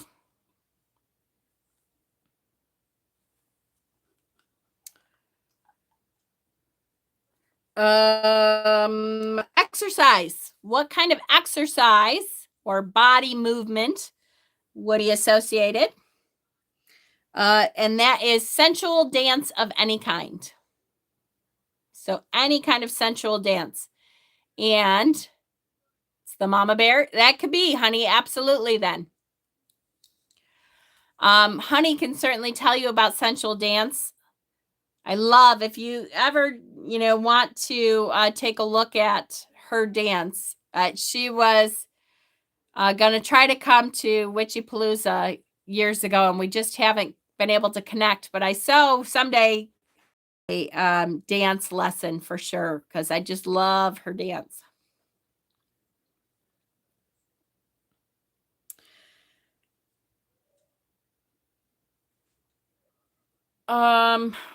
Exercise. What kind of exercise or body movement would be associated? And that is sensual dance of any kind. So any kind of sensual dance. And it's the mama bear. That could be, honey. Absolutely then. Honey can certainly tell you about sensual dance. I love, if you ever, want to take a look at her dance. She was going to try to come to Witchypalooza years ago, and we just haven't been able to connect. But I saw someday a dance lesson for sure, because I just love her dance.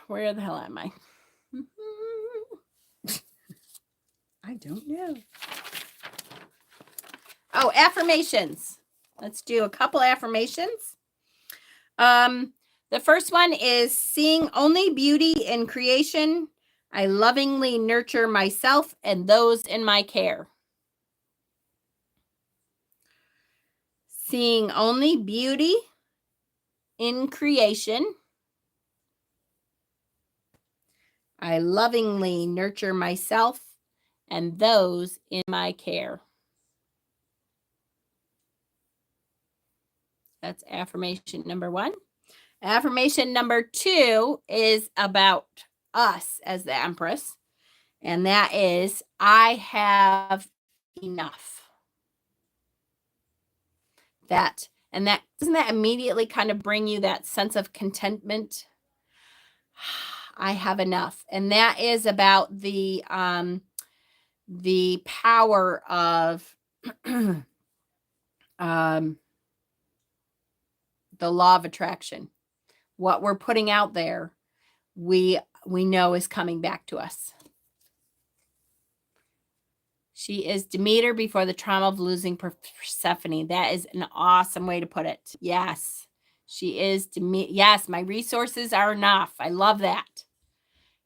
Where the hell am I? I don't know. Oh, affirmations. Let's do a couple affirmations. The first one is seeing only beauty in creation. I lovingly nurture myself and those in my care. Seeing only beauty in creation. I lovingly nurture myself and those in my care. That's affirmation number 1. Affirmation number 2 is about us as the Empress, and that is, I have enough. That doesn't that immediately kind of bring you that sense of contentment? I have enough. And that is about the power of the law of attraction. What we're putting out there, we know is coming back to us. She is Demeter before the trauma of losing Persephone. That is an awesome way to put it. Yes, she is Demeter. Yes, my resources are enough. I love that.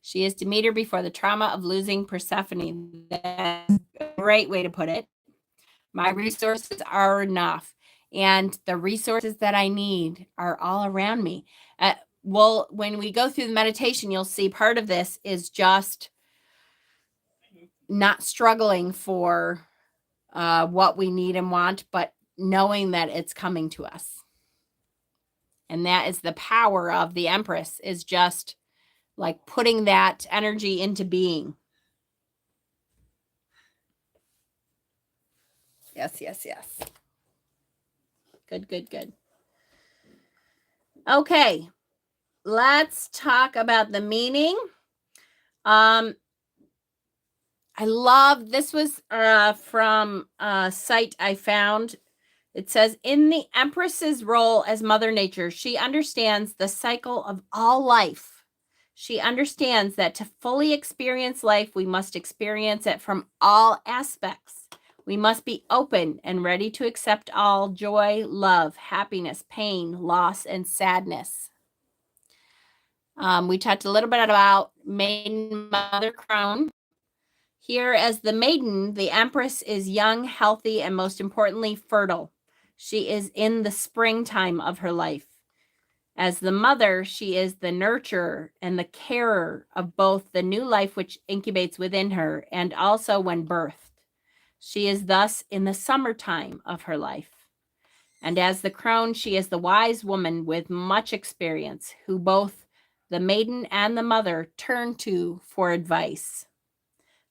She is Demeter before the trauma of losing Persephone. That's a great way to put it. My resources are enough. And the resources that I need are all around me. Well, when we go through the meditation, you'll see part of this is just not struggling for what we need and want, but knowing that it's coming to us. And that is the power of the Empress, is just like putting that energy into being. Yes, yes, yes. Good, good, good. Okay, let's talk about the meaning. I love, this was from a site I found. It says, in the Empress's role as Mother Nature, she understands the cycle of all life. She understands that to fully experience life, we must experience it from all aspects. We must be open and ready to accept all joy, love, happiness, pain, loss, and sadness. We talked a little bit about Maiden, Mother, Crone. Here, as the maiden, the Empress is young, healthy, and most importantly, fertile. She is in the springtime of her life. As the mother, she is the nurturer and the carer of both the new life which incubates within her and also when birthed. She is thus in the summertime of her life. And as the crone, she is the wise woman with much experience, who both the maiden and the mother turn to for advice.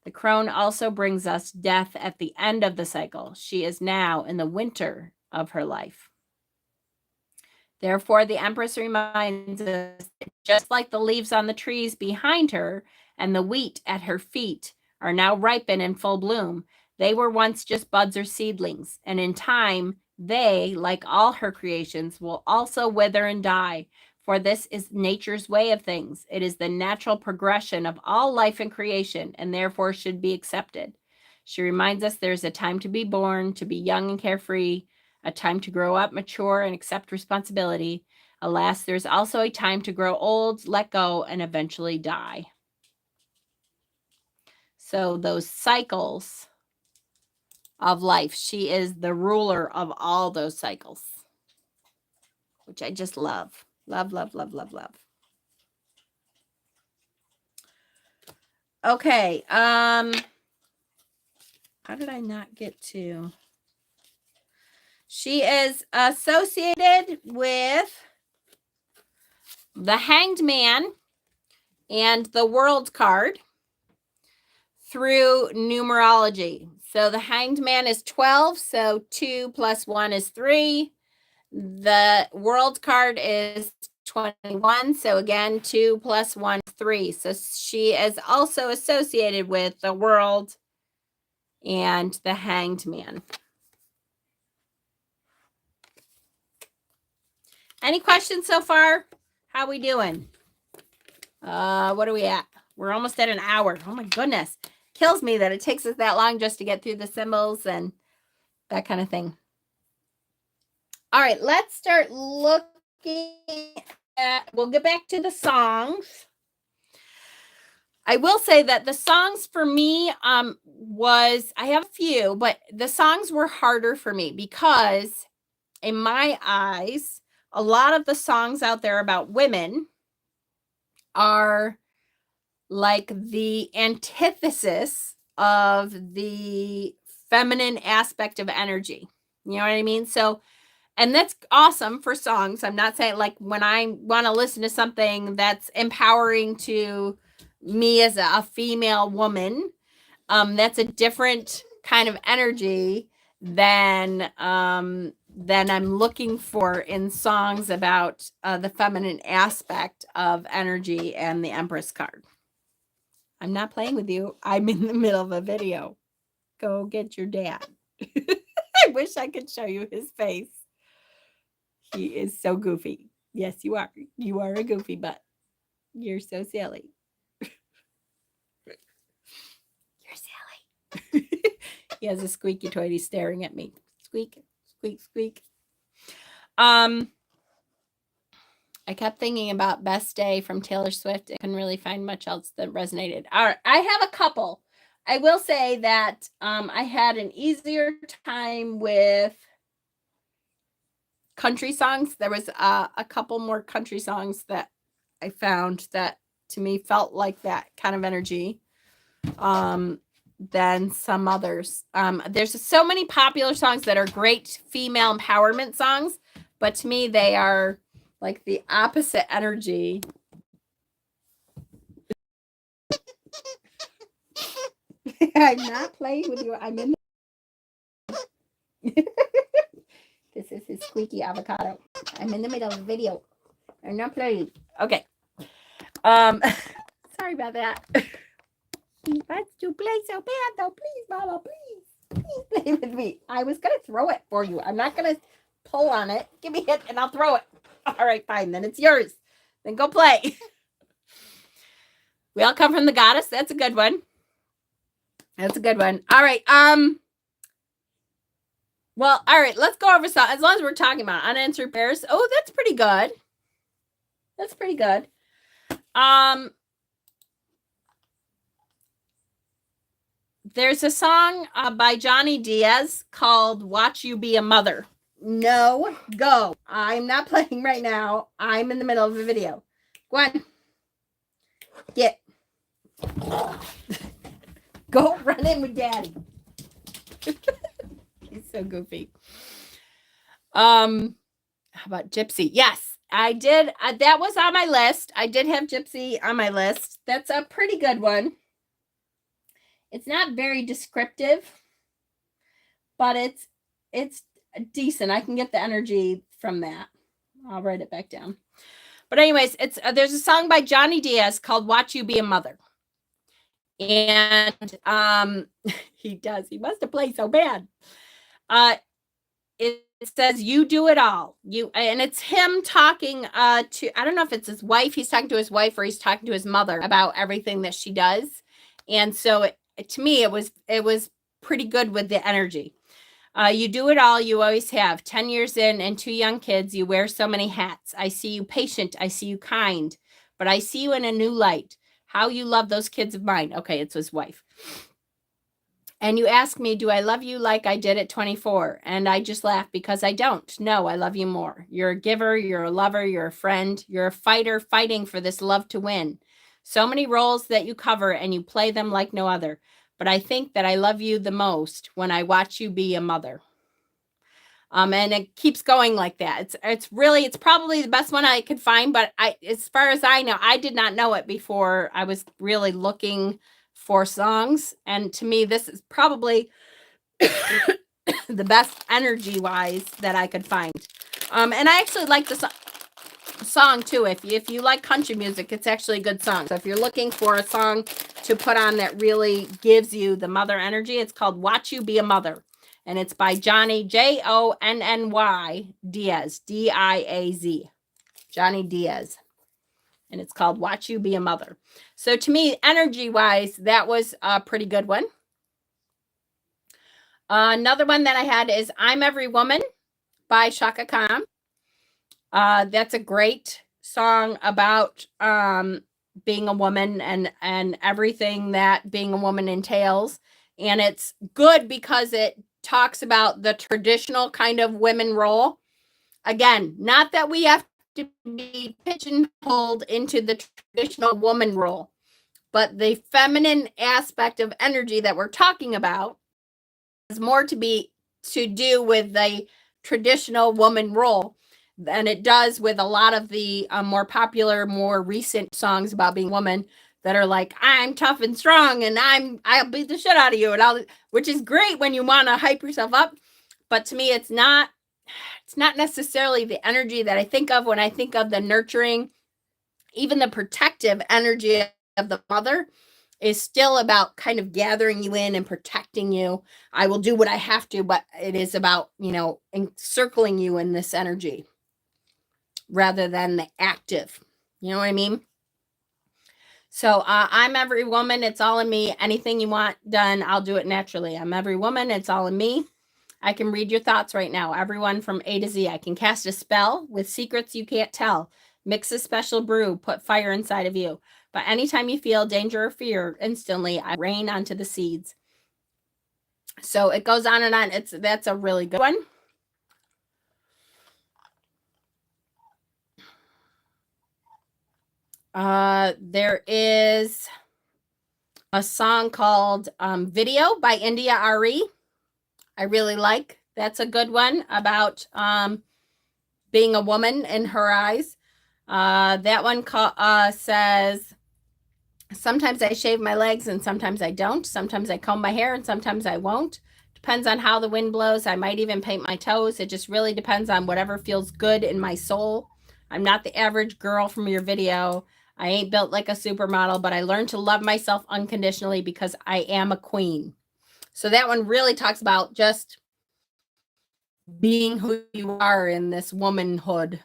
The crone also brings us death at the end of the cycle. She is now in the winter of her life. Therefore, the Empress reminds us that just like the leaves on the trees behind her and the wheat at her feet are now ripened in full bloom, they were once just buds or seedlings, and in time, they, like all her creations, will also wither and die, for this is nature's way of things. It is the natural progression of all life and creation, and therefore should be accepted. She reminds us there's a time to be born, to be young and carefree, a time to grow up, mature, and accept responsibility. Alas, there's also a time to grow old, let go, and eventually die. So those cycles of life, she is the ruler of all those cycles, which I just love. Love, love, love, love, love. Okay. How did I not get to? She is associated with the Hanged Man and the World card through numerology. So the Hanged Man is 12, so 2 plus 1 is 3. The World card is 21, so again, 2 plus 1 is 3. So she is also associated with the World and the Hanged Man. Any questions so far? How we doing? What are we at? We're almost at an hour. Oh my goodness. Kills me that it takes us that long just to get through the symbols and that kind of thing. All right, let's start looking at, we'll get back to the songs. I will say that the songs for me was, I have a few, but the songs were harder for me because in my eyes, a lot of the songs out there about women are like the antithesis of the feminine aspect of energy. You know what I mean? So, and that's awesome for songs. I'm not saying like when I want to listen to something that's empowering to me as a female woman, that's a different kind of energy than I'm looking for in songs about the feminine aspect of energy and the Empress card. I'm not playing with you. I'm in the middle of a video. Go get your dad. I wish I could show you his face. He is so goofy. Yes, you are. You are a goofy butt. You're so silly. You're silly. He has a squeaky toy. He's staring at me. Squeak, squeak, squeak. I kept thinking about Best Day from Taylor Swift. I couldn't really find much else that resonated. All right, I have a couple. I will say that I had an easier time with country songs. There was a couple more country songs that I found that to me felt like that kind of energy than some others. There's so many popular songs that are great female empowerment songs, but to me they are like the opposite energy. I'm not playing with you. I'm in This is his squeaky avocado. I'm in the middle of a video. I'm not playing. Okay. Sorry about that. He wants to play so bad though. Please, Mama, please. Please play with me. I was gonna throw it for you. I'm not gonna pull on it. Give me it and I'll throw it. All right, fine. Then it's yours. Then go play. We all come from the goddess. That's a good one. That's a good one. All right. Well, all right. Let's go over some. As long as we're talking about unanswered prayers. Oh, that's pretty good. That's pretty good. There's a song by Johnny Diaz called "Watch You Be a Mother." No, go. I'm not playing right now. I'm in the middle of a video. Go on. Get. Go run in with Daddy. He's so goofy. How about Gypsy? Yes, I did. That was on my list. I did have Gypsy on my list. That's a pretty good one. It's not very descriptive, but it's decent. I can get the energy from that. I'll write it back down. But anyways, it's there's a song by Johnny Diaz called "Watch You Be a Mother," and he does. He must have played so bad. It says "You do it all." And it's him talking to, I don't know if it's his wife. He's talking to his wife or he's talking to his mother about everything that she does. And so to me, it was pretty good with the energy. You do it all. You always have. 10 years in and 2 young kids. You wear so many hats. I see you patient. I see you kind. But I see you in a new light. How you love those kids of mine. Okay, it's his wife. And you ask me, do I love you like I did at 24? And I just laugh because I don't. No, I love you more. You're a giver. You're a lover. You're a friend. You're a fighter fighting for this love to win. So many roles that you cover and you play them like no other. But I think that I love you the most when I watch you be a mother. And it keeps going like that. It's probably the best one I could find, but as far as I know, I did not know it before I was really looking for songs. And to me, this is probably the best energy wise that I could find. And I actually like the song too. If you like country music, it's actually a good song. So if you're looking for a song to put on that really gives you the mother energy, it's called Watch You Be a Mother. And it's by Johnny, Jonny Diaz, Diaz, Johnny Diaz. And it's called Watch You Be a Mother. So to me, energy-wise, that was a pretty good one. Another one that I had is I'm Every Woman by Shaka Khan. That's a great song about being a woman and everything that being a woman entails. And it's good because it talks about the traditional kind of women role. Again, not that we have to be pigeonholed into the traditional woman role, but the feminine aspect of energy that we're talking about has more to do with the traditional woman role than it does with a lot of the more popular, more recent songs about being a woman that are like, I'm tough and strong and I'll beat the shit out of you, and which is great when you want to hype yourself up. But to me, it's not necessarily the energy that I think of when I think of the nurturing, even the protective energy of the mother is still about kind of gathering you in and protecting you. I will do what I have to, but it is about, encircling you in this energy rather than the active. You know what I mean? So I'm every woman. It's all in me. Anything you want done, I'll do it naturally. I'm every woman. It's all in me. I can read your thoughts right now. Everyone from A to Z. I can cast a spell with secrets you can't tell. Mix a special brew. Put fire inside of you. But anytime you feel danger or fear, instantly I rain onto the seeds. So it goes on and on. That's a really good one. There is a song called Video by India Ari. I really like. That's a good one about being a woman in her eyes. That one says, sometimes I shave my legs and sometimes I don't. Sometimes I comb my hair and sometimes I won't. Depends on how the wind blows. I might even paint my toes. It just really depends on whatever feels good in my soul. I'm not the average girl from your video. I ain't built like a supermodel, but I learned to love myself unconditionally because I am a queen. So that one really talks about just being who you are in this womanhood.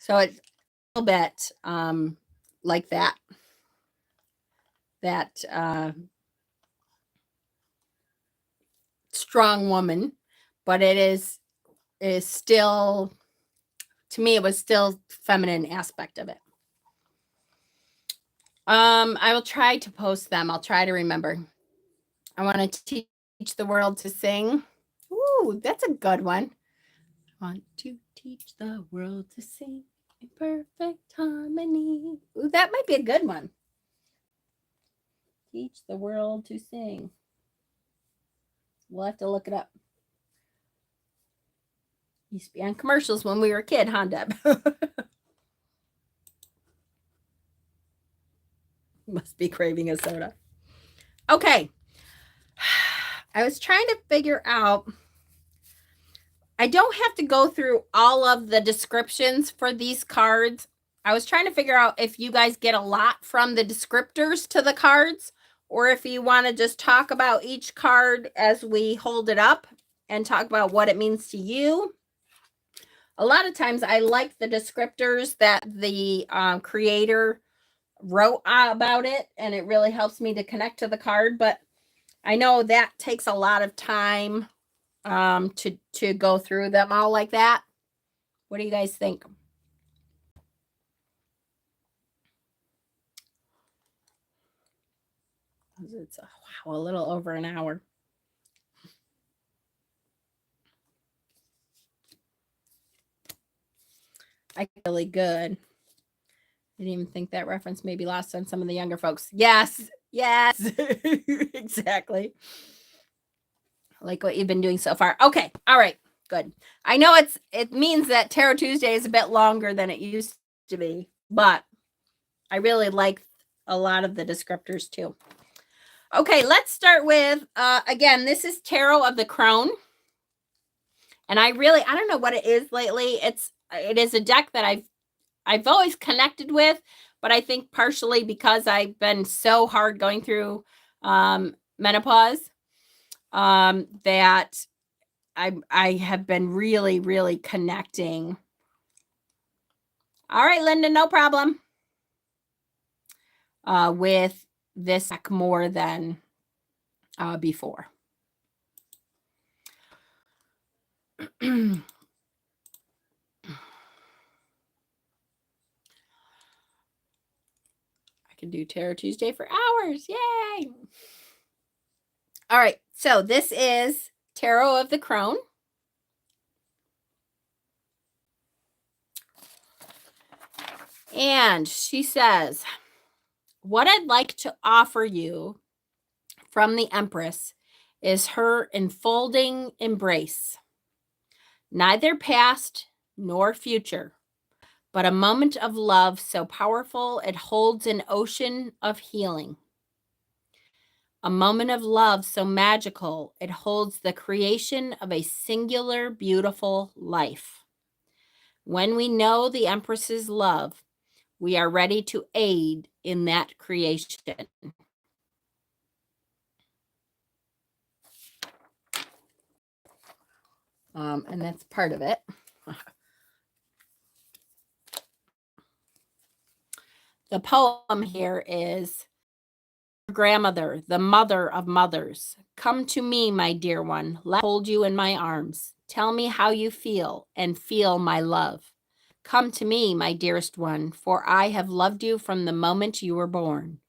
So it's a little bit like that. That strong woman, but it is still, to me, it was still feminine aspect of it. I will try to post them. I'll try to remember. I want to teach the world to sing. Ooh, that's a good one. I want to teach the world to sing in perfect harmony. Ooh, that might be a good one. Teach the world to sing. We'll have to look it up. Used to be on commercials when we were a kid, huh, Deb? Must be craving a soda. Okay. I was trying to figure out, I don't have to go through all of the descriptions for these cards. I was trying to figure out if you guys get a lot from the descriptors to the cards, or if you want to just talk about each card as we hold it up and talk about what it means to you. A lot of times I like the descriptors that the creator wrote about it, and it really helps me to connect to the card, but I know that takes a lot of time to go through them all like that. What do you guys think? It's a little over an hour. Really good. I didn't even think that reference may be lost on some of the younger folks. Yes, exactly. Like what you've been doing so far. Okay, all right. Good. I know it means that Tarot Tuesday is a bit longer than it used to be, but I really like a lot of the descriptors too. Okay, let's start with, again, this is Tarot of the Crone. And I don't know what it is lately. It is a deck that I've always connected with, but I think partially because I've been so hard going through menopause that I have been really, really connecting. All right, Linda, no problem. With this deck more than before. I can do Tarot Tuesday for hours. Yay! All right, so this is Tarot of the Crone. And she says, what I'd like to offer you from the Empress is her enfolding embrace. Neither past nor future, but a moment of love so powerful it holds an ocean of healing. A moment of love so magical it holds the creation of a singular, beautiful life. When we know the Empress's love, we are ready to aid in that creation. And that's part of it. The poem here is, grandmother, the mother of mothers, come to me, my dear one. Let me hold you in my arms. Tell me how you feel and feel my love. Come to me, my dearest one, for I have loved you from the moment you were born,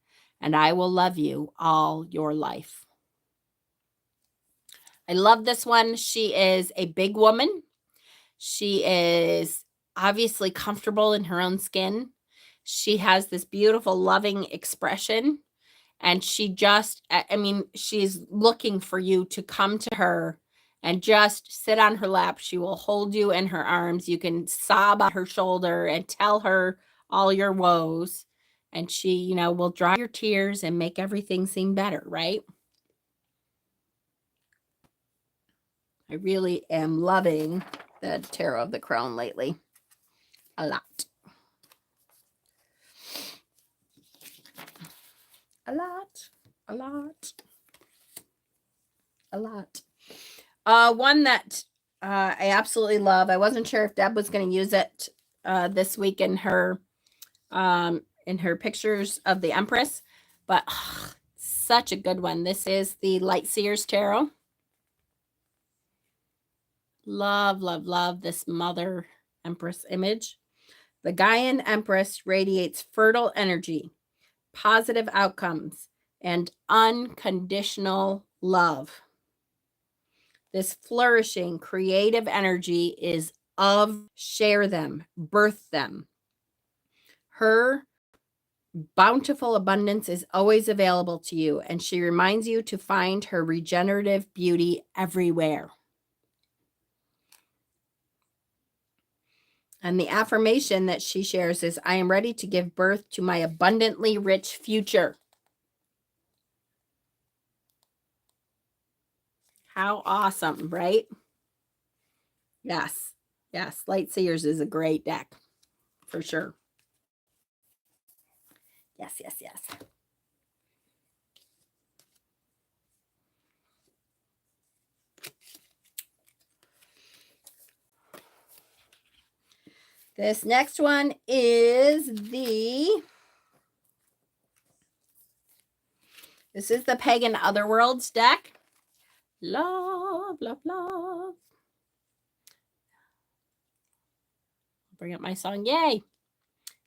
and I will love you all your life. I love this one. She is a big woman. She is obviously comfortable in her own skin. She has this beautiful, loving expression. And she just, she's looking for you to come to her and just sit on her lap. She will hold you in her arms. You can sob on her shoulder and tell her all your woes. And she, will dry your tears and make everything seem better, right? I really am loving the Tarot of the Crone lately. A lot. A lot. A lot. A lot. One that I absolutely love. I wasn't sure if Deb was going to use it this week in her pictures of the Empress, but such a good one. This is the Light Seers Tarot. Love, love, love this Mother Empress image. The Gaian Empress radiates fertile energy, positive outcomes, and unconditional love. This flourishing, creative energy is of share them, birth them. Her bountiful abundance is always available to you, and she reminds you to find her regenerative beauty everywhere. And the affirmation that she shares is, I am ready to give birth to my abundantly rich future. How awesome, right? Yes. Yes. Light Seers is a great deck for sure. Yes, yes, yes. This next one is this is the Pagan Otherworlds deck. Love, love, love. Bring up my song. Yay.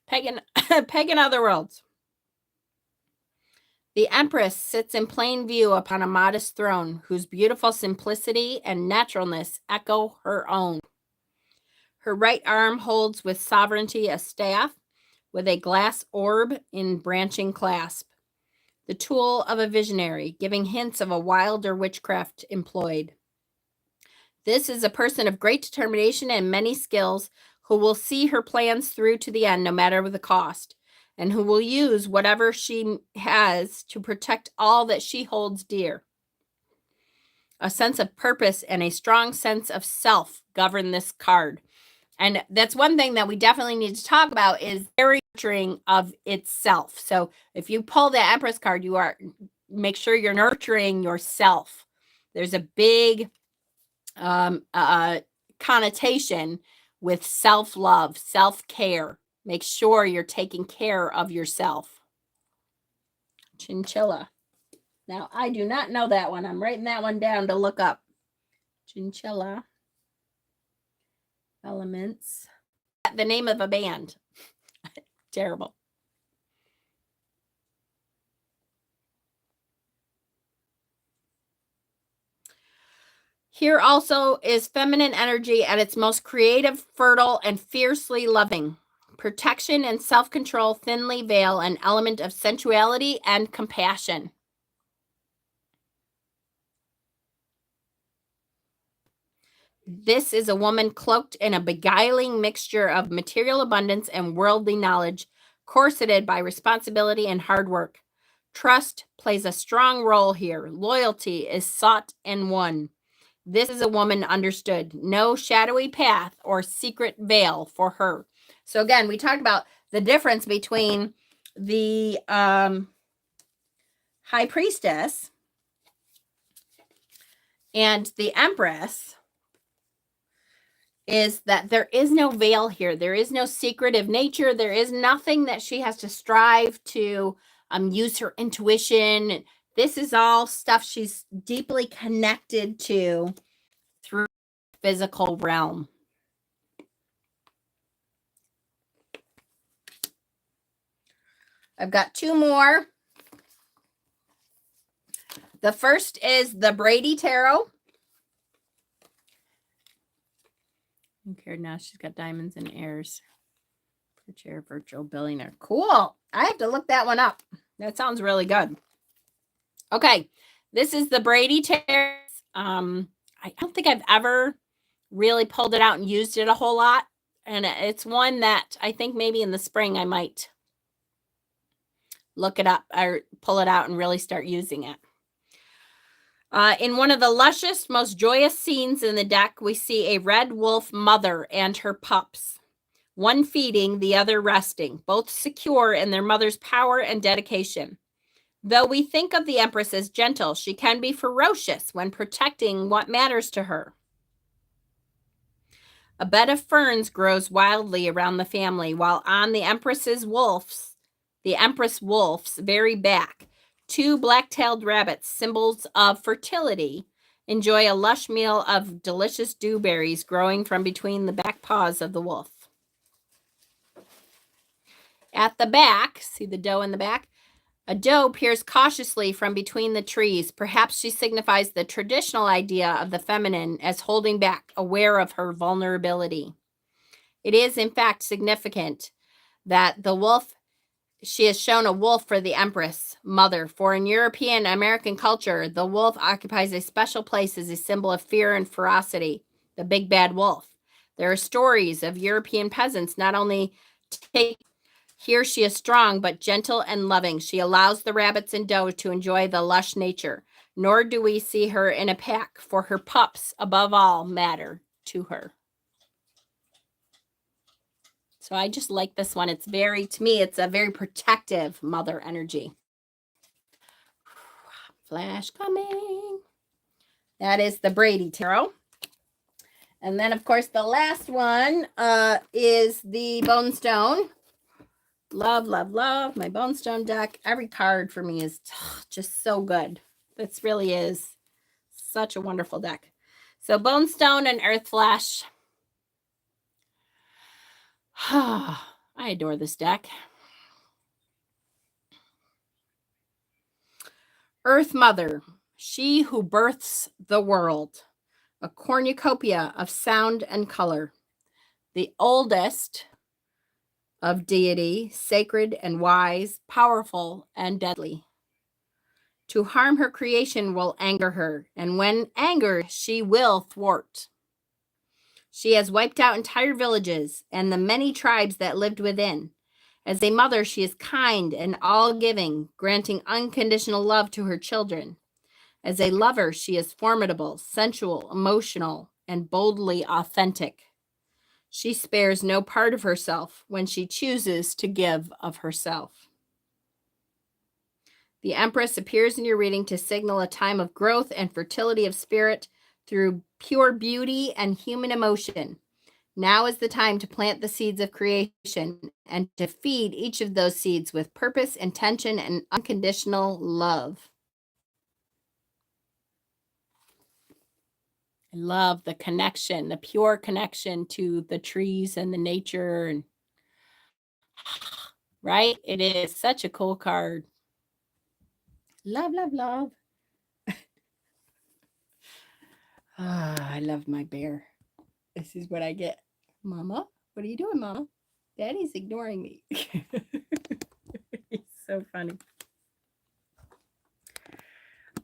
Pagan Otherworlds. The Empress sits in plain view upon a modest throne, whose beautiful simplicity and naturalness echo her own. Her right arm holds with sovereignty a staff with a glass orb in branching clasp, the tool of a visionary, giving hints of a wilder witchcraft employed. This is a person of great determination and many skills who will see her plans through to the end, no matter the cost, and who will use whatever she has to protect all that she holds dear. A sense of purpose and a strong sense of self govern this card. And that's one thing that we definitely need to talk about is very nurturing of itself. So if you pull the Empress card, you are make sure you're nurturing yourself. There's a big connotation with self-love, self-care. Make sure you're taking care of yourself. Chinchilla. Now, I do not know that one. I'm writing that one down to look up. Chinchilla. Elements. The name of a band. Terrible. Here also is feminine energy at its most creative, fertile, and fiercely loving. Protection and self-control thinly veil an element of sensuality and compassion. This is a woman cloaked in a beguiling mixture of material abundance and worldly knowledge, corseted by responsibility and hard work. Trust plays a strong role here. Loyalty is sought and won. This is a woman understood. No shadowy path or secret veil for her. So again, we talked about the difference between the High Priestess and the Empress is that there is no veil here. There is no secretive nature. There is nothing that she has to strive to use her intuition. This is all stuff she's deeply connected to through the physical realm. I've got two more. The first is the Brady Tarot. Okay, now she's got diamonds and airs. Per chair, virtual billionaire. Cool. I have to look that one up. That sounds really good. Okay, this is the Brady Tarot. I don't think I've ever really pulled it out and used it a whole lot. And it's one that I think maybe in the spring I might look it up or pull it out and really start using it. In one of the lushest, most joyous scenes in the deck, we see a red wolf mother and her pups, one feeding, the other resting, both secure in their mother's power and dedication. Though we think of the Empress as gentle, she can be ferocious when protecting what matters to her. A bed of ferns grows wildly around the family, while on the Empress wolf's very back, two black-tailed rabbits, symbols of fertility, enjoy a lush meal of delicious dewberries growing from between the back paws of the wolf. At the back, see the doe in the back? A doe peers cautiously from between the trees. Perhaps she signifies the traditional idea of the feminine as holding back, aware of her vulnerability. It is, in fact, significant that the wolf, she has shown a wolf for the Empress mother. For in European American culture, the wolf occupies a special place as a symbol of fear and ferocity, the big bad wolf. There are stories of European peasants not only take. Here she is strong, but gentle and loving. She allows the rabbits and doe to enjoy the lush nature, nor do we see her in a pack, for her pups, above all, matter to her. So I just like this one. It's very, to me, it's a very protective mother energy. Flash coming. That is the Brady Tarot. And then, of course, the last one is the Bone Stone. Love, love, love my Bone Stone deck. Every card for me is just so good. This really is such a wonderful deck. So Bone Stone and Earth Flash. I adore this deck. Earth Mother, she who births the world. A cornucopia of sound and color. The oldest of deity, sacred and wise, powerful and deadly. To harm her creation will anger her, and when angered, she will thwart. She has wiped out entire villages and the many tribes that lived within. As a mother, she is kind and all-giving, granting unconditional love to her children. As a lover, she is formidable, sensual, emotional, and boldly authentic. She spares no part of herself when she chooses to give of herself. The Empress appears in your reading to signal a time of growth and fertility of spirit through pure beauty and human emotion. Now is the time to plant the seeds of creation and to feed each of those seeds with purpose, intention, and unconditional love. I love the connection, the pure connection to the trees and the nature. And right? It is such a cool card. Love, love, love. I love my bear. This is what I get. Mama, what are you doing, Mama? Daddy's ignoring me. He's so funny.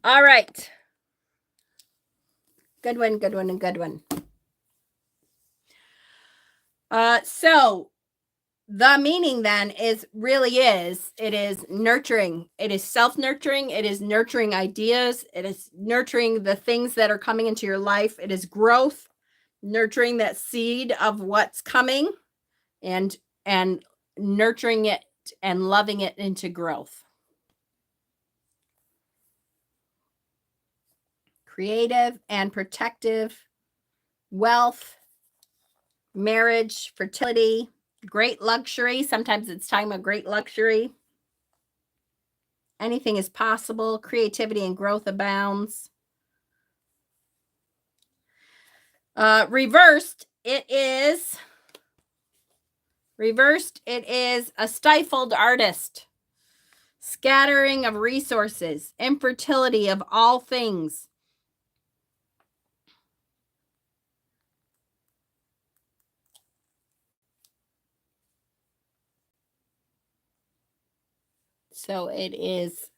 All right. Good one, good one, and good one. So the meaning then is it is nurturing. It is self-nurturing. It is nurturing ideas. It is nurturing the things that are coming into your life. It is growth, nurturing that seed of what's coming and nurturing it and loving it into growth. Creative and protective, wealth, marriage, fertility, great luxury. Sometimes it's time of great luxury. Anything is possible. Creativity and growth abounds. Reversed, it is a stifled artist. Scattering of resources, infertility of all things. So it is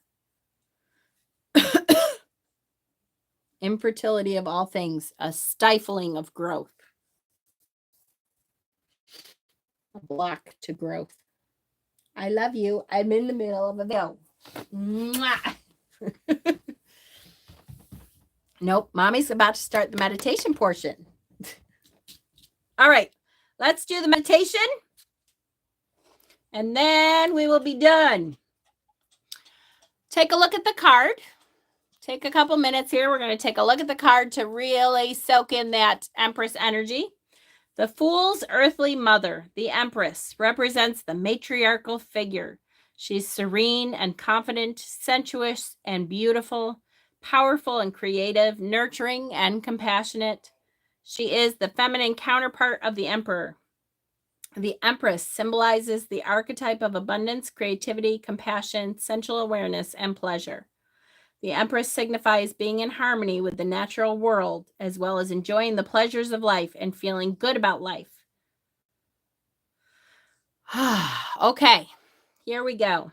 infertility of all things, a stifling of growth, a block to growth. I love you. I'm in the middle of a video. Nope, Mommy's about to start the meditation portion. All right, let's do the meditation, and then we will be done. Take a look at the card. Take a couple minutes here. We're going to take a look at the card to really soak in that Empress energy. The Fool's earthly mother, the Empress, represents the matriarchal figure. She's serene and confident, sensuous and beautiful, powerful and creative, nurturing and compassionate. She is the feminine counterpart of the Emperor. The Empress symbolizes the archetype of abundance, creativity, compassion, sensual awareness, and pleasure. The Empress signifies being in harmony with the natural world, as well as enjoying the pleasures of life and feeling good about life. Okay, here we go.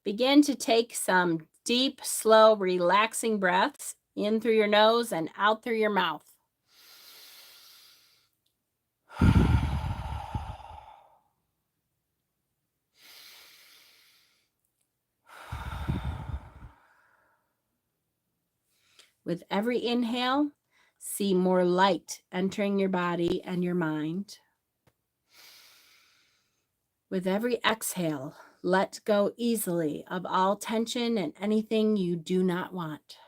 Begin to take some deep, slow, relaxing breaths in through your nose and out through your mouth. With every inhale, see more light entering your body and your mind. With every exhale, let go easily of all tension and anything you do not want.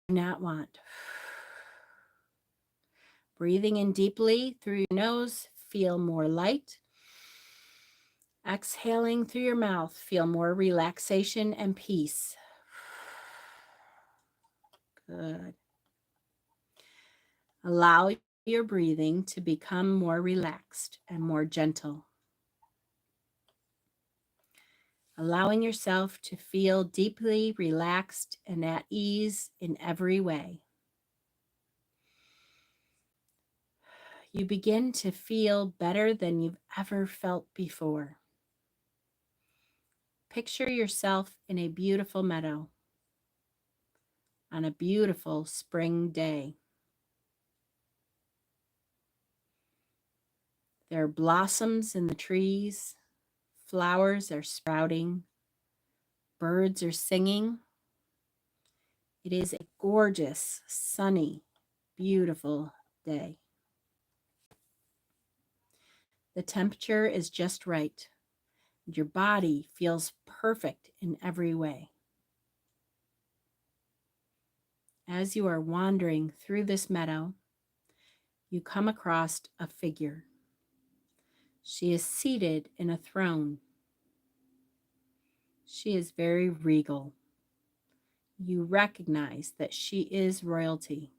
Not want. Breathing in deeply through your nose, feel more light. Exhaling through your mouth, feel more relaxation and peace. Good. Allow your breathing to become more relaxed and more gentle. Allowing yourself to feel deeply relaxed and at ease in every way. You begin to feel better than you've ever felt before. Picture yourself in a beautiful meadow. on a beautiful spring day. There are blossoms in the trees, flowers are sprouting, birds are singing. It is a gorgeous, sunny, beautiful day. The temperature is just right, and your body feels perfect in every way. As you are wandering through this meadow, you come across a figure. She is seated in a throne. She is very regal. You recognize that she is royalty,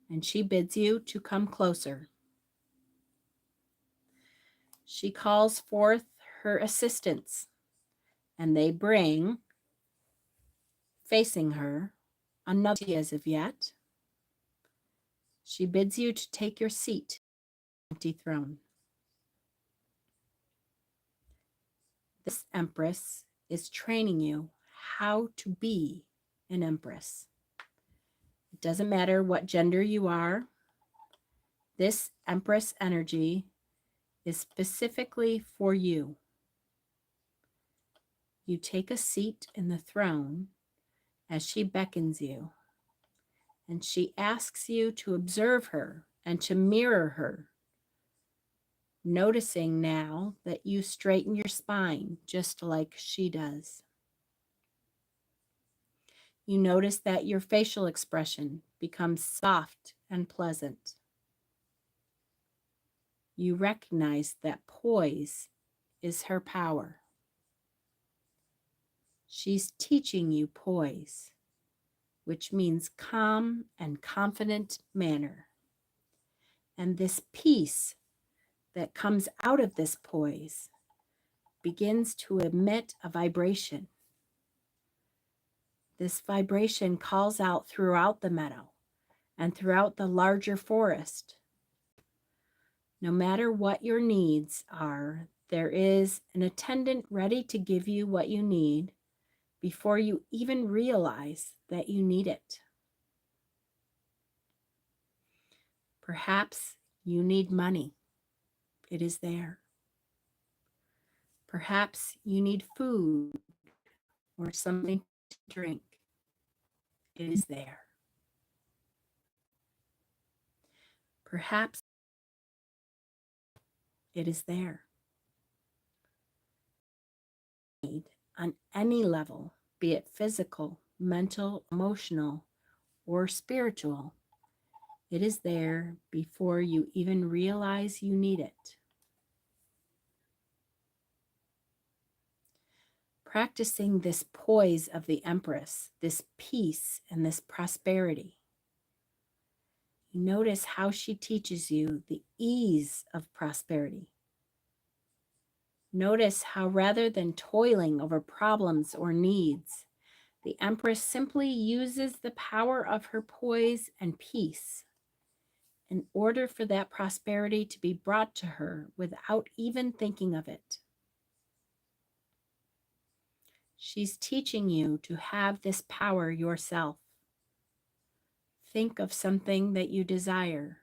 and she bids you to come closer. She calls forth her assistants, and they bring, facing her, another as of yet. She bids you to take your seat on the empty throne. This Empress is training you how to be an Empress. It doesn't matter what gender you are. This Empress energy is specifically for you. You take a seat in the throne as she beckons you, and she asks you to observe her and to mirror her, noticing now that you straighten your spine just like she does. You notice that your facial expression becomes soft and pleasant. You recognize that poise is her power. She's teaching you poise, which means calm and confident manner. And this peace that comes out of this poise begins to emit a vibration. This vibration calls out throughout the meadow and throughout the larger forest. No matter what your needs are, there is an attendant ready to give you what you need before you even realize that you need it. Perhaps you need money. It is there. Perhaps you need food or something to drink. It is there. Perhaps it is there. Need on any level, be it physical, mental, emotional, or spiritual, it is there before you even realize you need it. Practicing this poise of the Empress, this peace and this prosperity. You notice how she teaches you the ease of prosperity. Notice how rather than toiling over problems or needs, the Empress simply uses the power of her poise and peace in order for that prosperity to be brought to her without even thinking of it. She's teaching you to have this power yourself. Think of something that you desire.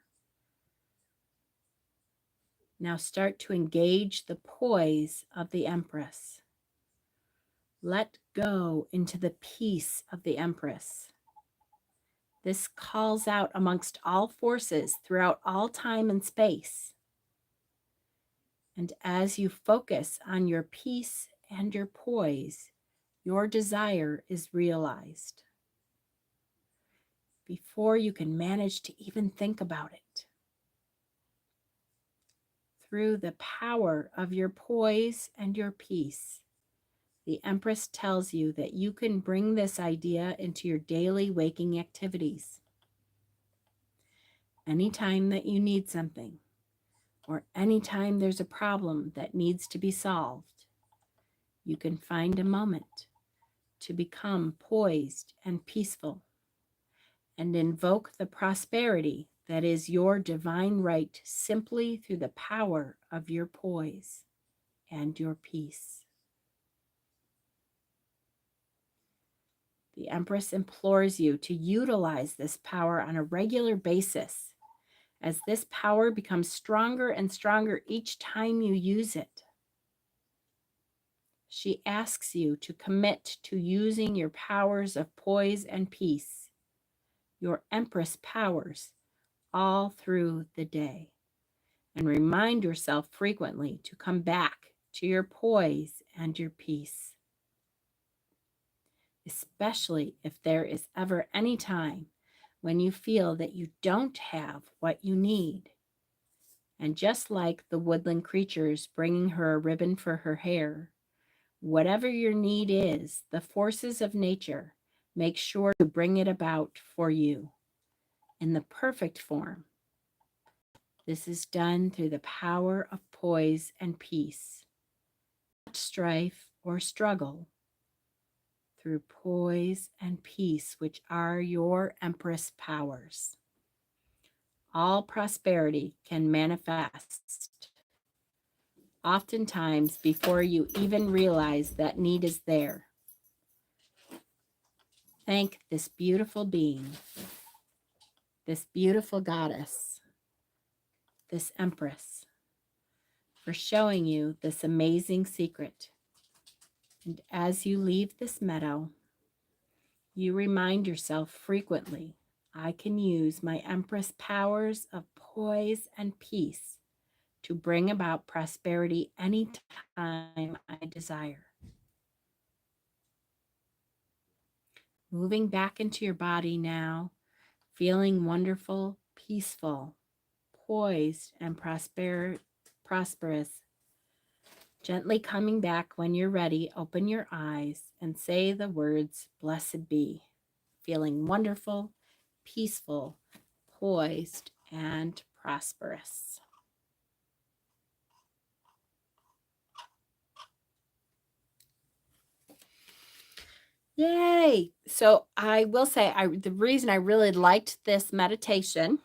Now start to engage the poise of the Empress. Let go into the peace of the Empress. This calls out amongst all forces throughout all time and space. And as you focus on your peace and your poise, your desire is realized before you can manage to even think about it. Through the power of your poise and your peace, the Empress tells you that you can bring this idea into your daily waking activities. Anytime that you need something, or anytime there's a problem that needs to be solved, you can find a moment to become poised and peaceful and invoke the prosperity that is your divine right simply through the power of your poise and your peace. The Empress implores you to utilize this power on a regular basis, as this power becomes stronger and stronger each time you use it. She asks you to commit to using your powers of poise and peace, your Empress powers, all through the day. And remind yourself frequently to come back to your poise and your peace. Especially if there is ever any time when you feel that you don't have what you need. And just like the woodland creatures bringing her a ribbon for her hair, whatever your need is, the forces of nature make sure to bring it about for you in the perfect form. This is done through the power of poise and peace, not strife or struggle, through poise and peace, which are your Empress powers. All prosperity can manifest, oftentimes before you even realize that need is there. Thank this beautiful being, this beautiful goddess, this Empress, for showing you this amazing secret. And as you leave this meadow, you remind yourself frequently, I can use my Empress powers of poise and peace to bring about prosperity anytime I desire. Moving back into your body now, feeling wonderful, peaceful, poised, and prosperous. Gently coming back when you're ready, open your eyes and say the words, blessed be. Feeling wonderful, peaceful, poised, and prosperous. Yay! So I will say, the reason I really liked this meditation,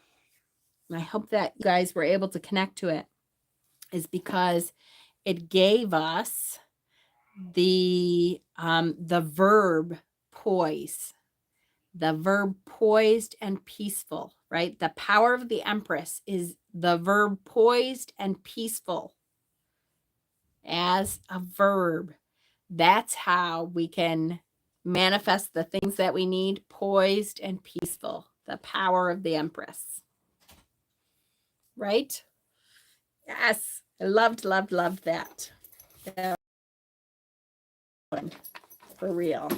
and I hope that you guys were able to connect to it, is because it gave us the verb poise, the verb poised and peaceful, right? The power of the Empress is the verb poised and peaceful as a verb. That's how we can manifest the things that we need, poised and peaceful, the power of the Empress, right? Yes, I loved that. One, for real.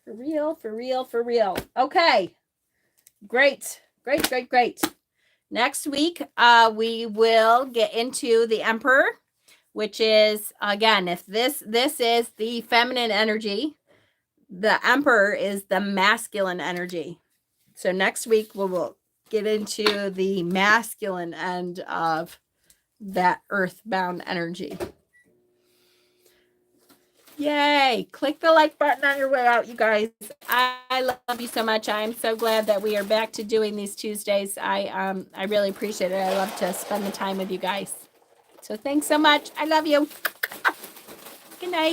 For real. Okay, great. Next week, we will get into the Emperor, which is, again, if this is the feminine energy, the Emperor is the masculine energy. So next week, we will get into the masculine end of that earthbound energy. Yay! Click the like button on your way out, you guys. I love you so much. I'm so glad that we are back to doing these Tuesdays. I really appreciate it. I love to spend the time with you guys. So thanks so much. I love you. Good night.